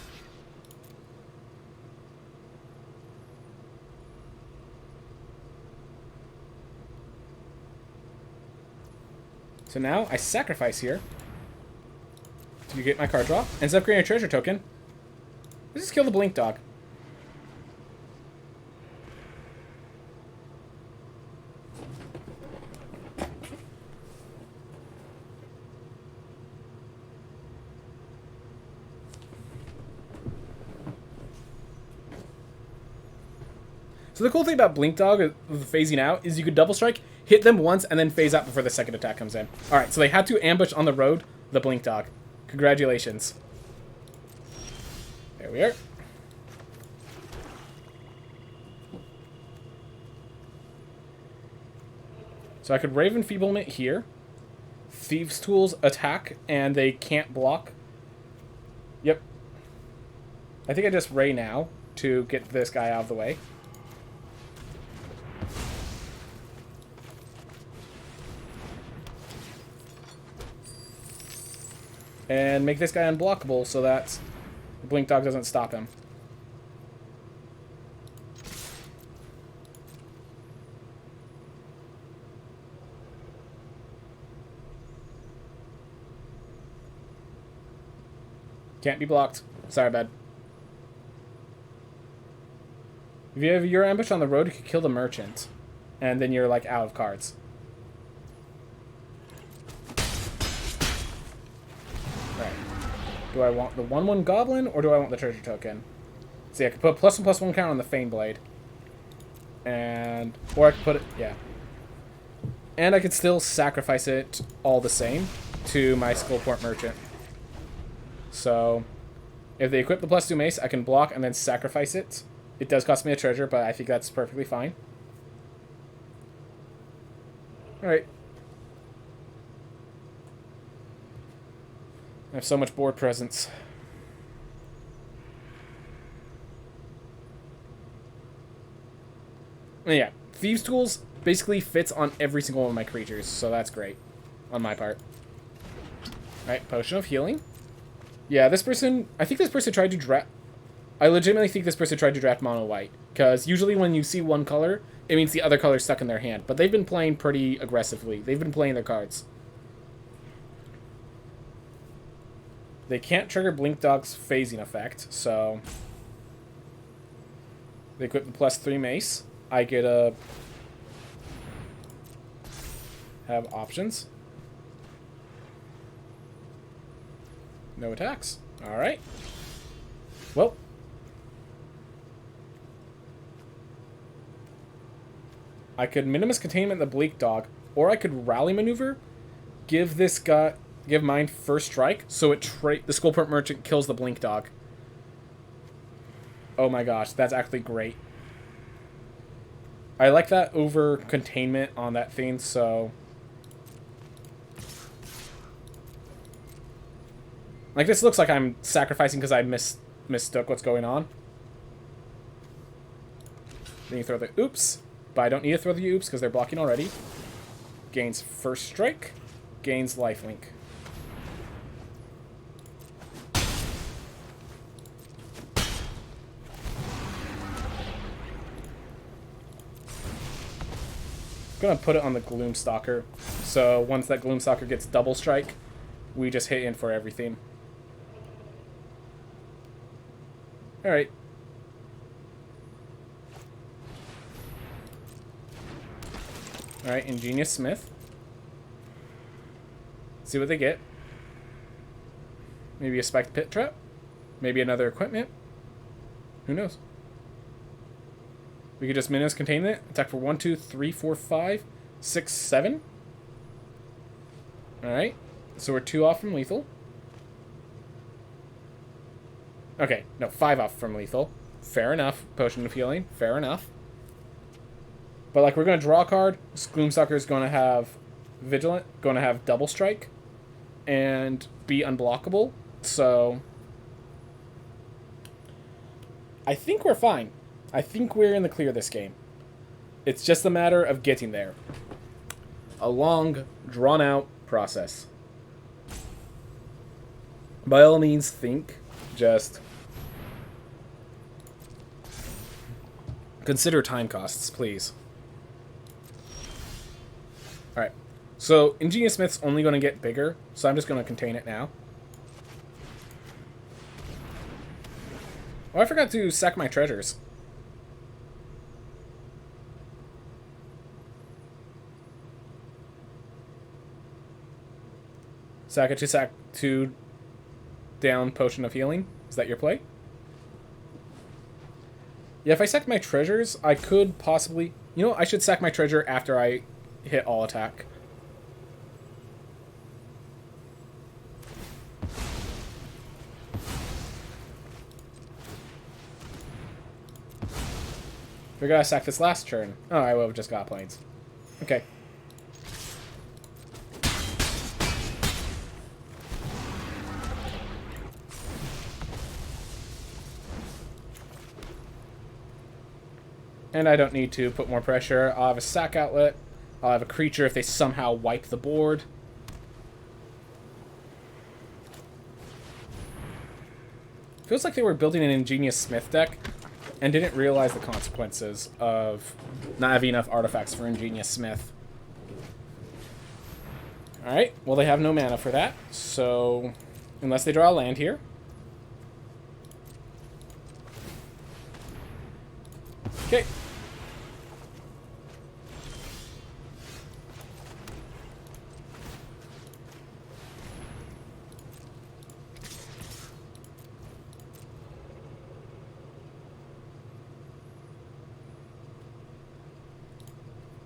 So now I sacrifice here to get my card draw. Instead of creating a treasure token, let's just kill the Blink Dog. So the cool thing about Blink Dog with phasing out is you could double strike, hit them once, and then phase out before the second attack comes in. Alright, so they had to ambush on the road the Blink Dog. Congratulations. There we are. So I could Raven Feeblement here. Thieves' Tools attack, and they can't block. Yep. I think I just Ray now to get this guy out of the way. And make this guy unblockable so that the Blink Dog doesn't stop him. Can't be blocked. Sorry, bud. If you have your ambush on the road, you can kill the merchant. And then you're, like, out of cards. Right. Do I want the 1/1 goblin, or do I want the treasure token? See, I could put +1/+1 counter on the Fane Blade. And... or I could put it... yeah. And I could still sacrifice it all the same to my Skullport Merchant. So, if they equip the +2 mace, I can block and then sacrifice it. It does cost me a treasure, but I think that's perfectly fine. Alright. I have so much board presence. And yeah, Thieves' Tools basically fits on every single one of my creatures, so that's great on my part. Alright, Potion of Healing. Yeah, this person... I think this person tried to draft... I legitimately think this person tried to draft mono white. Because usually when you see one color, it means the other color is stuck in their hand. But they've been playing pretty aggressively. They've been playing their cards. They can't trigger Blink Dog's phasing effect, so... they equip the +3 mace. I get a... have options. No attacks. Alright. Well. I could Minimus Containment the Bleak Dog, or I could Rally Maneuver, give this guy... give mine first strike, so it the Skullport Merchant kills the Blink Dog. Oh my gosh, that's actually great. I like that over Containment on that thing, so... like, this looks like I'm sacrificing because I mistook what's going on. Then you throw the oops. But I don't need to throw the oops because they're blocking already. Gains first strike. Gains lifelink. I'm going to put it on the Gloomstalker. So once that Gloomstalker gets double strike, we just hit in for everything. Alright. Alright, Ingenious Smith. See what they get. Maybe a Spiked Pit Trap. Maybe another equipment. Who knows? We could just Minimus Contain it. Attack for 1, 2, 3, 4, 5, 6, 7. Alright. So we're 2 off from lethal. Okay, no, 5 off from lethal. Fair enough. Potion of Healing. Fair enough. But, like, we're going to draw a card. Gloomstalker is going to have Vigilant, going to have Double Strike, and be unblockable. So, I think we're fine. I think we're in the clear this game. It's just a matter of getting there. A long, drawn-out process. By all means, think. Just consider time costs, please. Alright, so Ingenious Smith's only going to get bigger, so I'm just going to contain it now. Oh, I forgot to sack my treasures. Sack it to sack 2 down Potion of Healing. Is that your play? Yeah, if I sack my treasures, I could possibly... You know, I should sack my treasure after I hit all attack. We're gonna sack this last turn. Oh, I will have just got planes. Okay. And I don't need to put more pressure. I'll have a sack outlet. I'll have a creature if they somehow wipe the board. Feels like they were building an Ingenious Smith deck and didn't realize the consequences of not having enough artifacts for Ingenious Smith. Alright, well they have no mana for that, so unless they draw a land here. Okay.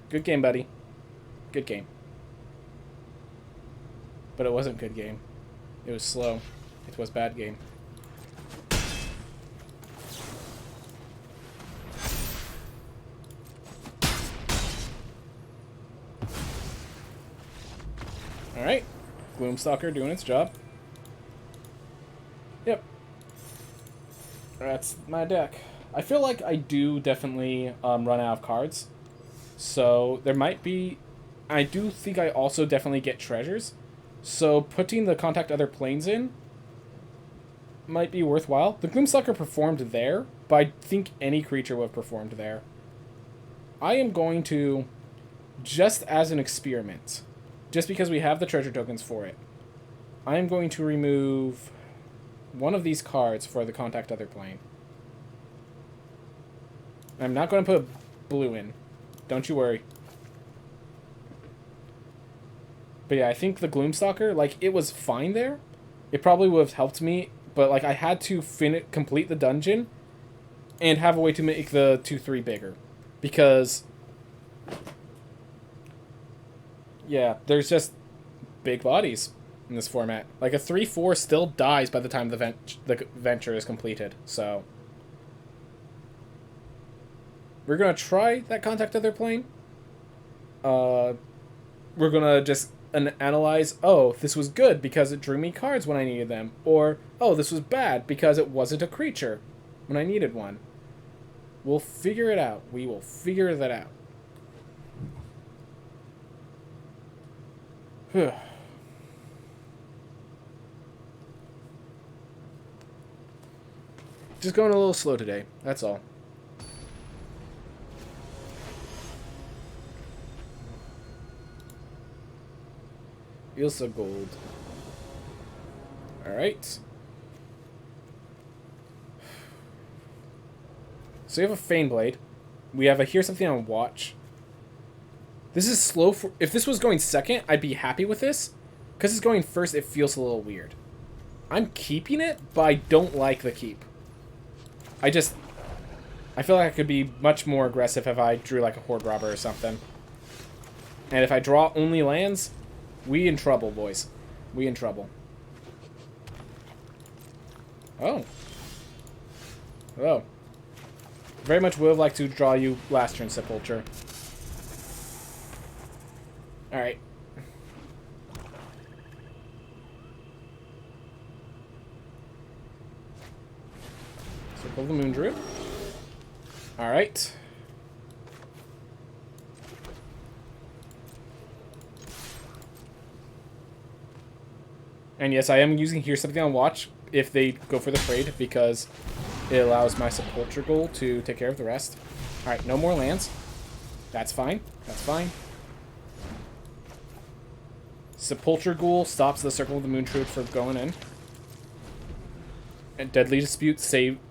Good game, buddy. Good game. But it wasn't good game. It was slow. It was bad game. Alright. Gloomstalker doing its job. Yep. That's my deck. I feel like I do definitely run out of cards. So there might be... I do think I also definitely get treasures. So putting the Contact Other Planes in might be worthwhile. The Gloomstalker performed there, but I think any creature would have performed there. I am going to, just as an experiment, just because we have the treasure tokens for it, I am going to remove one of these cards for the Contact Other Plane. I'm not going to put blue in. Don't you worry. But yeah, I think the Gloomstalker, like, it was fine there. It probably would have helped me, but, like, I had to complete the dungeon and have a way to make the 2/3 bigger. Because, yeah, there's just big bodies in this format. Like, a 3/4 still dies by the time the venture is completed, so... We're going to try that Contact Other Plane. We're going to just analyze, oh, this was good because it drew me cards when I needed them. Or, oh, this was bad because it wasn't a creature when I needed one. We'll figure it out. We will figure that out. Just going a little slow today. That's all. Ilsa Gold. Alright. So we have a Faneblade. We have a Here's Something on Watch. This is slow for... If this was going second, I'd be happy with this. Because it's going first, it feels a little weird. I'm keeping it, but I don't like the keep. I feel like I could be much more aggressive if I drew like a Horde Robber or something. And if I draw only lands... We in trouble, boys. We in trouble. Oh. Oh. Very much would have liked to draw you last turn, Sepulture. Alright. Circle the Moon Druid. Alright. And yes, I am using Here's Something on Watch if they go for the trade, because it allows my Sepulture goal to take care of the rest. Alright, no more lands. That's fine. That's fine. Sepulture Ghoul stops the Circle of the Moon Druid from going in. And Deadly Dispute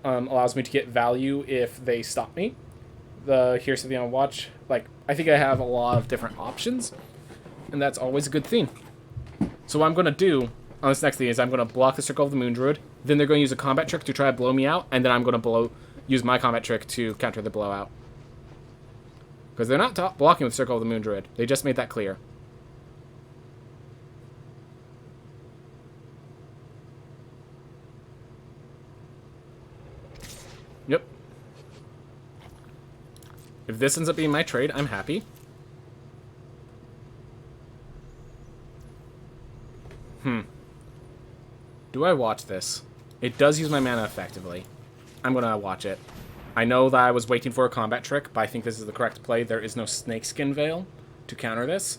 allows me to get value if they stop me. The Here's Something on Watch, like, I think I have a lot of different options, and that's always a good thing. So what I'm going to do on this next thing is I'm going to block the Circle of the Moon Druid, then they're going to use a combat trick to try to blow me out, and then I'm going to use my combat trick to counter the blowout. Because they're not blocking with Circle of the Moon Druid. They just made that clear. Yep. If this ends up being my trade, I'm happy. Do I watch this? It does use my mana effectively. I'm gonna watch it. I know that I was waiting for a combat trick, but I think this is the correct play. There is no Snakeskin Veil to counter this.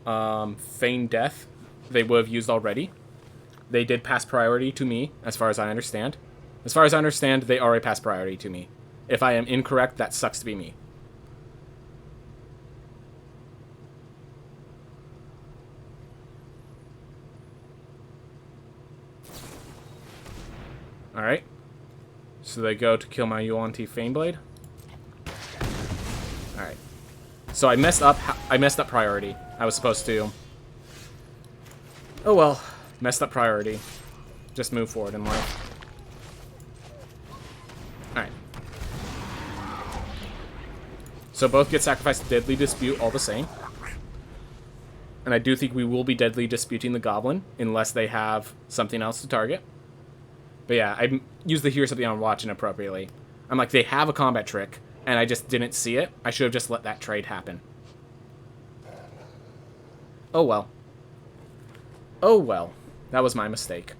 Feign Death, they would have used already. They did pass priority to me, as far as I understand. As far as I understand, they already passed priority to me. If I am incorrect, that sucks to be me. Alright. So they go to kill my Yuan-Ti Faneblade. Alright. So I messed up priority. I was supposed to... Oh well. Messed up priority. Just move forward in life. Alright. So both get sacrificed to Deadly Dispute all the same. And I do think we will be Deadly Disputing the Goblin, unless they have something else to target. But yeah, I used the Hear Something on Watch inappropriately. I'm like, they have a combat trick, and I just didn't see it. I should have just let that trade happen. Oh well. Oh well. That was my mistake.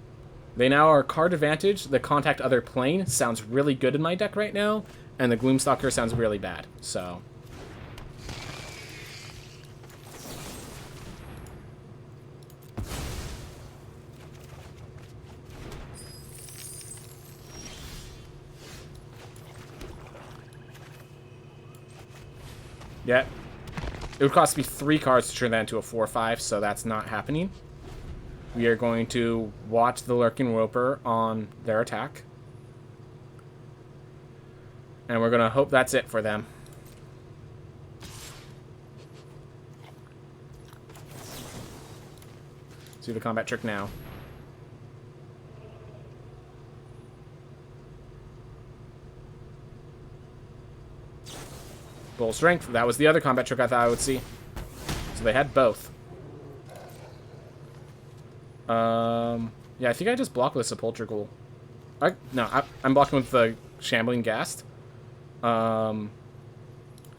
They now are card advantage. The Contact Other Plane sounds really good in my deck right now, and the Gloomstalker sounds really bad, so... Yeah. It would cost me 3 cards to turn that into a 4/5, so that's not happening. We are going to watch the Lurking Roper on their attack. And we're going to hope that's it for them. See the combat trick now. Bull Strength. That was the other combat trick I thought I would see. So they had both. Yeah, I think I just blocked with Sepulchre Ghoul. I'm blocking with the Shambling Ghast. Looks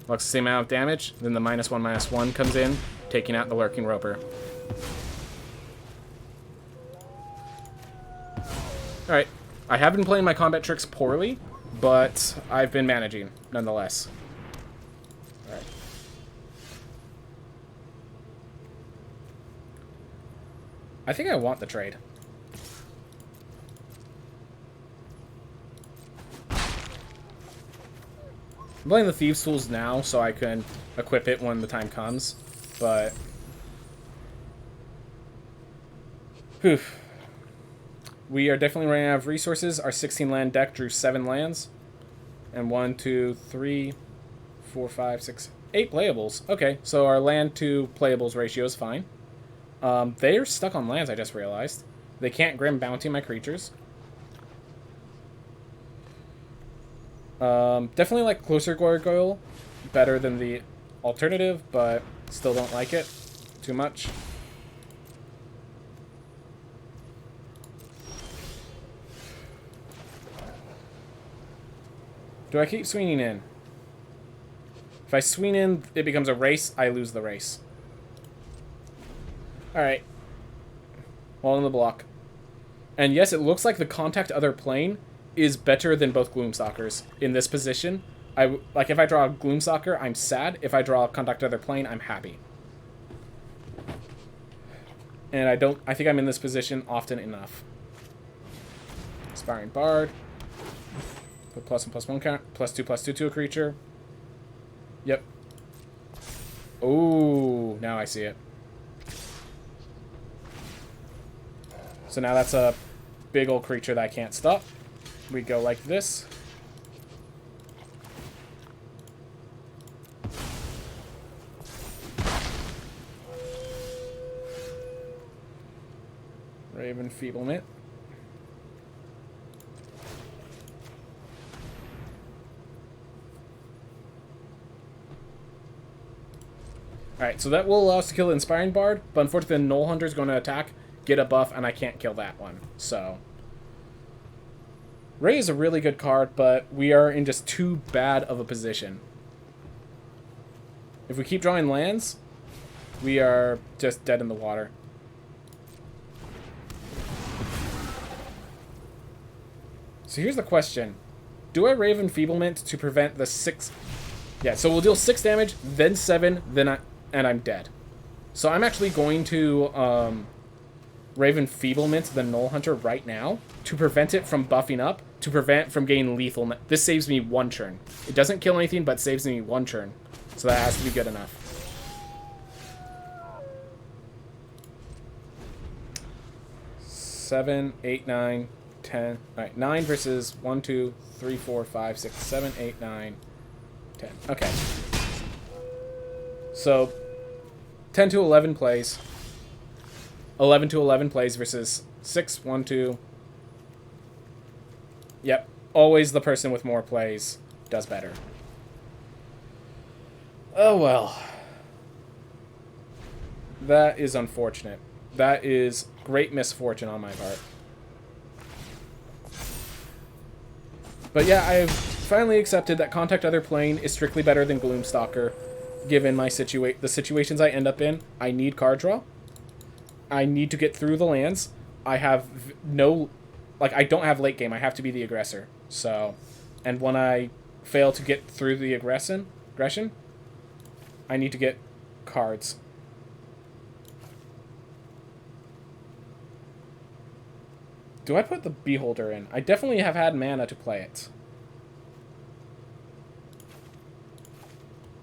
the same amount of damage. Then the -1/-1 comes in, taking out the Lurking Roper. Alright. I have been playing my combat tricks poorly, but I've been managing, nonetheless. Alright. I think I want the trade. I'm playing the Thieves' Tools now, so I can equip it when the time comes, but... Whew. We are definitely running out of resources. Our 16-land deck drew 7 lands. And 1, 2, 3, 4, 5, 6, 8 playables. Okay, so our land to playables ratio is fine. They are stuck on lands, I just realized. They can't Grim Bounty my creatures. Definitely like Closer Gargoyle better than the alternative, but still don't like it too much. Do I keep swinging in? If I swing in, it becomes a race. I lose the race. Alright. All in the block. And yes, it looks like the Contact Other Plane is better than both Gloomstalkers in this position. Like, if I draw a Gloomstalker, I'm sad. If I draw a Contact Other Plane, I'm happy. And I think I'm in this position often enough. Aspiring Bard. Put +1/+1 count, +2/+2 to a creature. Yep. Ooh, now I see it. So now that's a big old creature that I can't stop. We go like this. Raven Feeblement. Alright, so that will allow us to kill the Inspiring Bard, but unfortunately the Null Hunter is going to attack, get a buff, and I can't kill that one. So, Ray is a really good card, but we are in just too bad of a position. If we keep drawing lands, we are just dead in the water. So here's the question. Do I Rave Enfeeblement to prevent the 6... Yeah, so we'll deal 6 damage, then 7, and I'm dead. So I'm actually going to Rave Enfeeblement the Null Hunter right now to prevent it from buffing up, to prevent from getting lethal. This saves me 1 turn. It doesn't kill anything, but saves me 1 turn. So that has to be good enough. Seven, 8, 9, 10. Alright, 9 versus 1, 2, 3, 4, 5, 6, 7, 8, 9, 10. Okay. So 10 to 11 plays. 11 to 11 plays versus 6, 1, 2. Yep. Always the person with more plays does better. Oh well. That is unfortunate. That is great misfortune on my part. But yeah, I've finally accepted that Contact Other Plane is strictly better than Gloomstalker, given my the situations I end up in. I need card draw. I need to get through the lands. I have no... Like, I don't have late game. I have to be the aggressor. So, and when I fail to get through the aggression, I need to get cards. Do I put the Beholder in? I definitely have had mana to play it.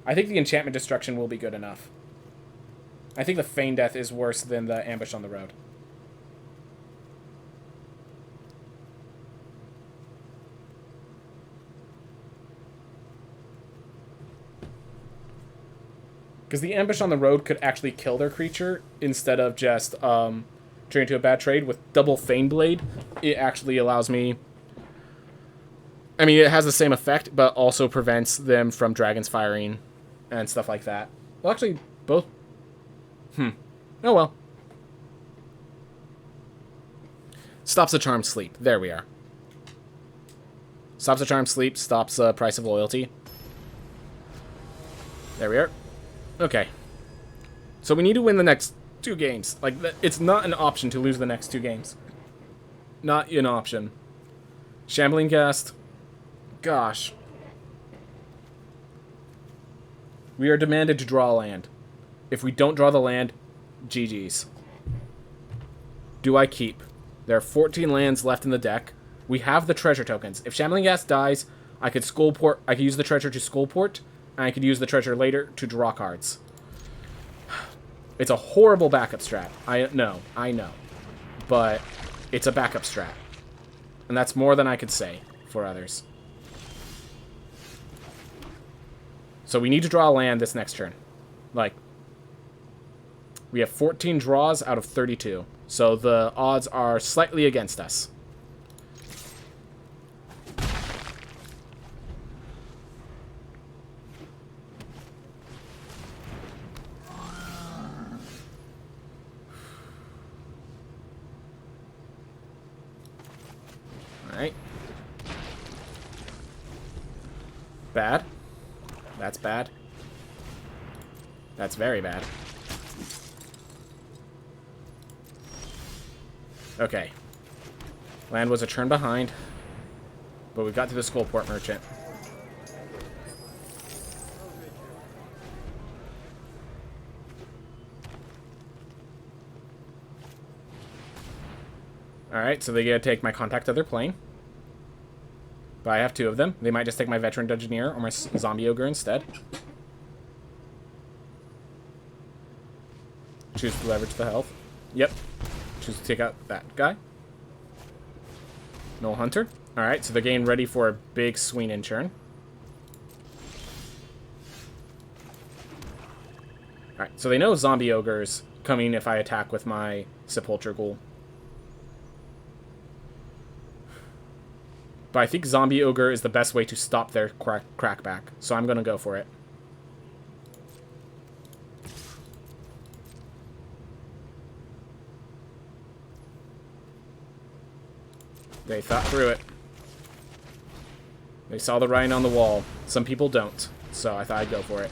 I think the Enchantment Destruction will be good enough. I think the Feign Death is worse than the Ambush on the Road. Because the Ambush on the Road could actually kill their creature instead of just turn into a bad trade. With double Feign Blade, it actually allows me... I mean, it has the same effect, but also prevents them from Dragon's Firing and stuff like that. Well, actually, both... Oh well. Stops a Charmed Sleep. There we are. Stops a Charmed Sleep, stops Price of Loyalty. There we are. Okay. So we need to win the next 2 games. Like, it's not an option to lose the next 2 games. Not an option. Shambling Cast. Gosh. We are demanded to draw a land. If we don't draw the land, GG's. Do I keep? There are 14 lands left in the deck. We have the treasure tokens. If Shambling Gas dies, I could Skullport. I could use the treasure to Skullport, and I could use the treasure later to draw cards. It's a horrible backup strat. I know. But it's a backup strat. And that's more than I could say for others. So we need to draw a land this next turn. Like, we have 14 draws out of 32. So the odds are slightly against us. Alright. Bad. That's bad. That's very bad. Okay. Land was a turn behind, but we got to the Skullport Merchant. Alright, so they get to take my Contact Other Plane. But I have 2 of them. They might just take my Veteran Dungeoneer or my Zombie Ogre instead. Choose to leverage the health. Yep. Choose to take out that guy. Null Hunter. Alright, so they're getting ready for a big swing in turn. Alright, so they know Zombie Ogre's coming if I attack with my Sepulture Ghoul. But I think Zombie Ogre is the best way to stop their crackback, so I'm going to go for it. They thought through it. They saw the writing on the wall. Some people don't, so I thought I'd go for it.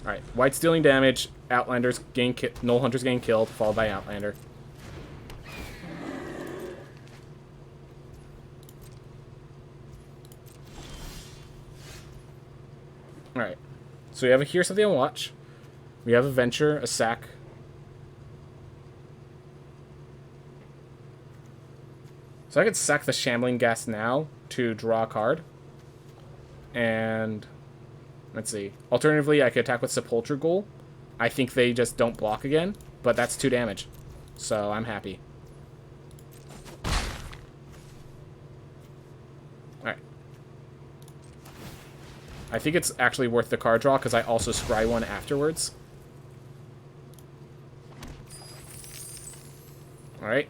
Alright, White's dealing damage. Outlanders gain Null Hunters getting killed, followed by Outlander. Alright, so we have here something to watch. We have a Venture, a Sack. So I could sack the Shambling Ghast now to draw a card. And let's see. Alternatively, I could attack with Sepulchre Ghoul. I think they just don't block again, but that's 2 damage. So I'm happy. Alright. I think it's actually worth the card draw because I also scry one afterwards. Alright.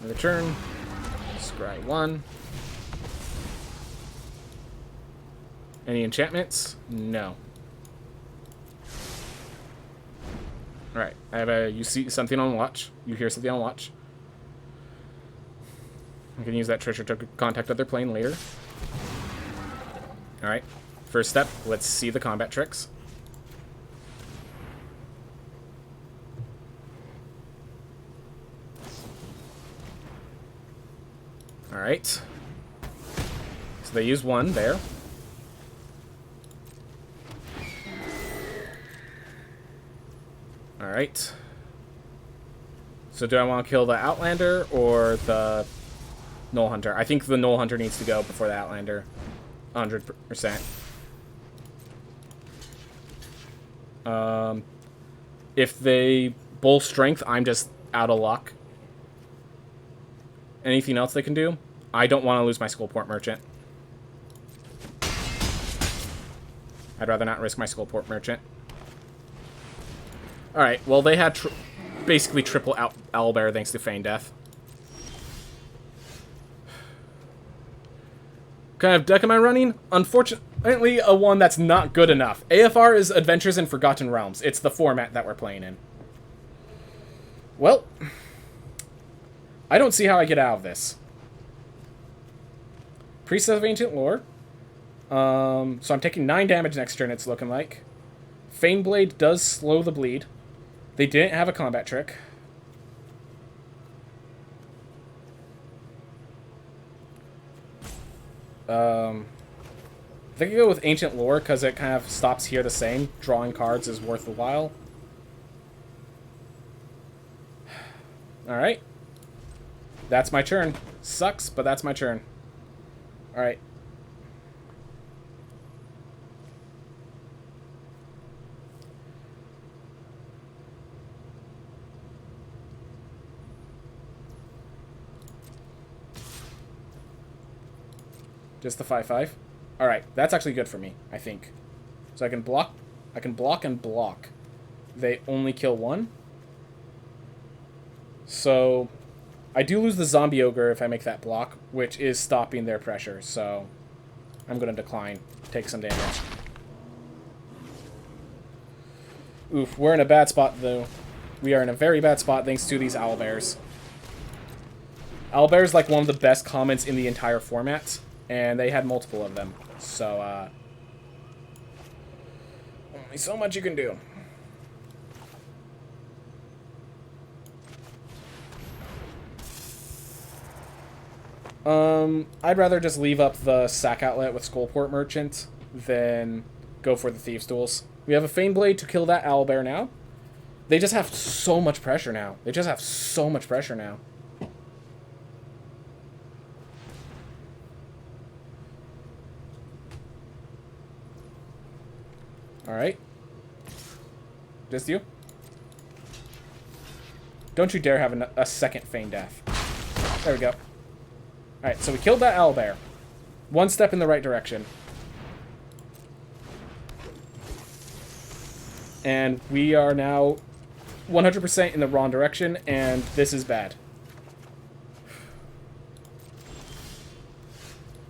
Another turn. Scry 1. Any enchantments? No. Alright, I have a... You see something on watch. You hear something on watch. I can use that treasure to contact other plane later. Alright, first step, let's see the combat tricks. Alright. So they use 1 there. Alright. So do I want to kill the Outlander or the Null Hunter? I think the Null Hunter needs to go before the Outlander. 100%. If they both strength, I'm just out of luck. Anything else they can do? I don't want to lose my Skullport Merchant. I'd rather not risk my Skullport Merchant. Alright, well they had basically triple Owlbear thanks to Feign Death. What kind of deck am I running? Unfortunately, a one that's not good enough. AFR is Adventures in Forgotten Realms. It's the format that we're playing in. Well, I don't see how I get out of this. Priestess of Ancient Lore. So I'm taking 9 damage next turn, it's looking like. Faneblade does slow the bleed. They didn't have a combat trick. I think I go with Ancient Lore because it kind of stops here the same. Drawing cards is worth the while. Alright. That's my turn. Sucks, but that's my turn. Alright. Just the 5/5. Alright, that's actually good for me, I think. So I can block and block. They only kill 1. So I do lose the Zombie Ogre if I make that block, which is stopping their pressure, so I'm going to decline. Take some damage. Oof, we're in a bad spot, though. We are in a very bad spot thanks to these Owlbears. Owlbear's like one of the best commons in the entire format, and they had multiple of them. So, only so much you can do. I'd rather just leave up the sack outlet with Skullport Merchant than go for the Thieves' Tools. We have a Faneblade to kill that Owlbear now. They just have so much pressure now. They just have so much pressure now. Alright. Just you? Don't you dare have a second Feign Death. There we go. Alright, so we killed that Owlbear. One step in the right direction. And we are now 100% in the wrong direction, and this is bad.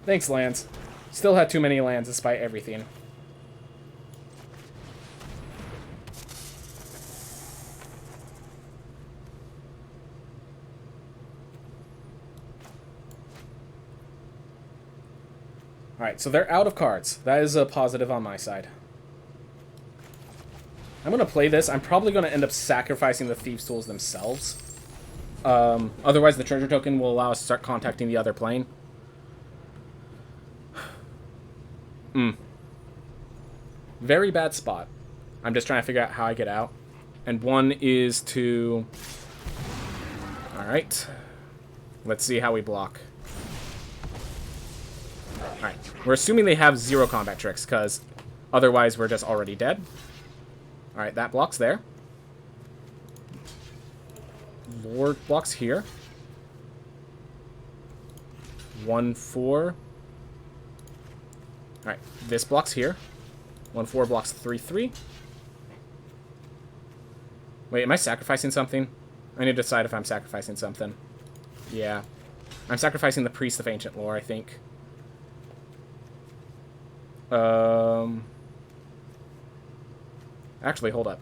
Thanks, lands. Still had too many lands despite everything. Alright, so they're out of cards. That is a positive on my side. I'm going to play this. I'm probably going to end up sacrificing the Thieves' Tools themselves. Otherwise, the treasure token will allow us to start contacting the other plane. Very bad spot. I'm just trying to figure out how I get out. And one is to... Alright. Let's see how we block. Alright. We're assuming they have 0 combat tricks, because otherwise we're just already dead. Alright, that blocks there. Lord blocks here. 1-4. Alright, this blocks here. 1-4 blocks 3-3. Wait, am I sacrificing something? I need to decide if I'm sacrificing something. Yeah. I'm sacrificing the Priest of Ancient Lore, I think. Actually, hold up.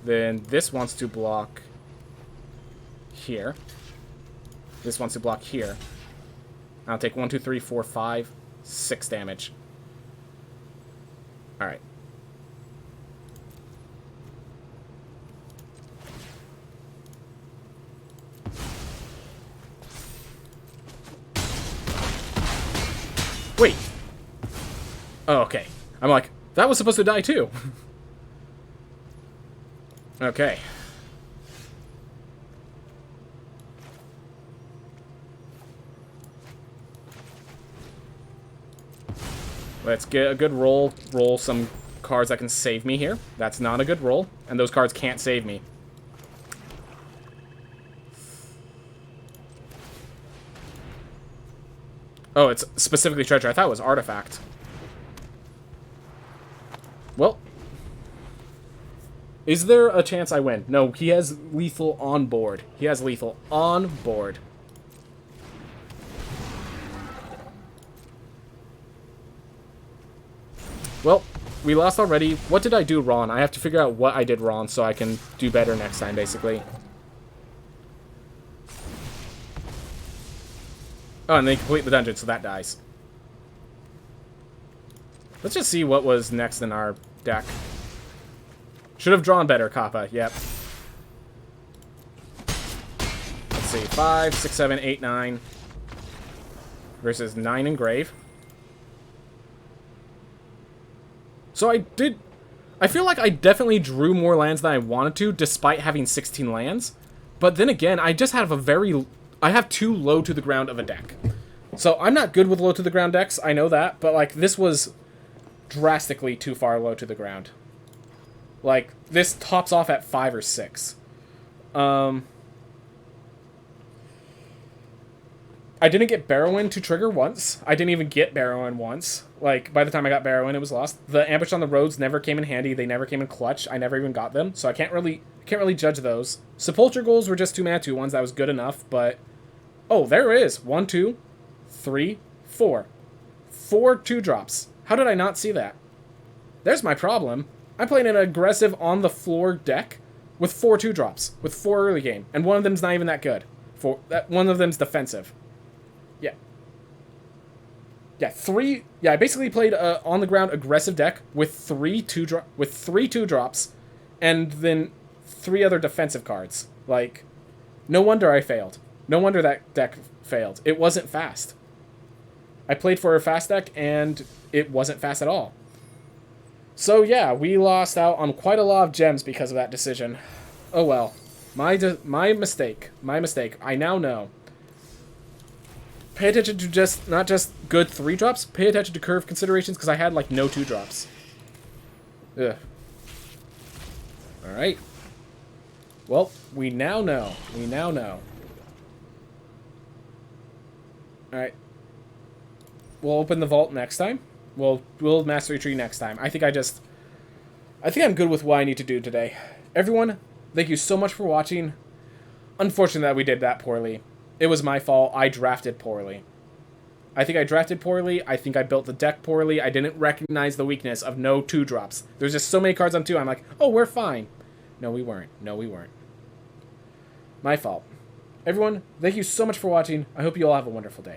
Then this wants to block here. This wants to block here. I'll take 1, 2, 3, 4, 5, 6 damage. Alright. Wait. Oh, okay. I'm like, that was supposed to die too. Okay. Let's get a good roll. Roll some cards that can save me here. That's not a good roll. And those cards can't save me. Oh, it's specifically treasure. I thought it was artifact. Well. Is there a chance I win? No, he has lethal on board. He has lethal on board. Well, we lost already. What did I do wrong? I have to figure out what I did wrong so I can do better next time, basically. Oh, and they complete the dungeon, so that dies. Let's just see what was next in our deck. Should have drawn better, Kappa. Yep. Let's see. 5, 6, 7, 8, 9. Versus 9 Engrave. So I feel like I definitely drew more lands than I wanted to, despite having 16 lands. But then again, I just have I have too low to the ground of a deck. So I'm not good with low to the ground decks, I know that, but like this was drastically too far low to the ground. Like, this tops off at 5 or 6. I didn't get Barrowin to trigger once. I didn't even get Barrowin once. Like, by the time I got Barrowin, it was lost. The Ambush on the Roads never came in handy. They never came in clutch. I never even got them, so I can't really judge those. Sepulture Goals were just 2-mana 2/1s. That was good enough, but... Oh, there it is. 1, 2, 3, 4. 4 2-drops. How did I not see that? There's my problem. I'm playing an aggressive on-the-floor deck with 4 2-drops, with 4 early game, and one of them's not even that good. One of them's defensive. Yeah. Yeah, 3... Yeah, I basically played a on-the-ground aggressive deck with 3 2-drops, and then 3 other defensive cards. Like, no wonder I failed. No wonder that deck failed. It wasn't fast. I played for a fast deck, and it wasn't fast at all. So yeah, we lost out on quite a lot of gems because of that decision. Oh well. My mistake. My mistake. I now know. Pay attention to not just good 3-drops, pay attention to curve considerations, because I had like no 2-drops. Ugh. Alright. Well, we now know. We now know. Alright. We'll open the vault next time. We'll build Mastery Tree next time. I think I'm good with what I need to do today. Everyone, thank you so much for watching. Unfortunate that we did that poorly. It was my fault. I drafted poorly. I think I drafted poorly. I think I built the deck poorly. I didn't recognize the weakness of no 2-drops. There's just so many cards on 2. I'm like, oh, we're fine. No, we weren't. No, we weren't. My fault. Everyone, thank you so much for watching. I hope you all have a wonderful day.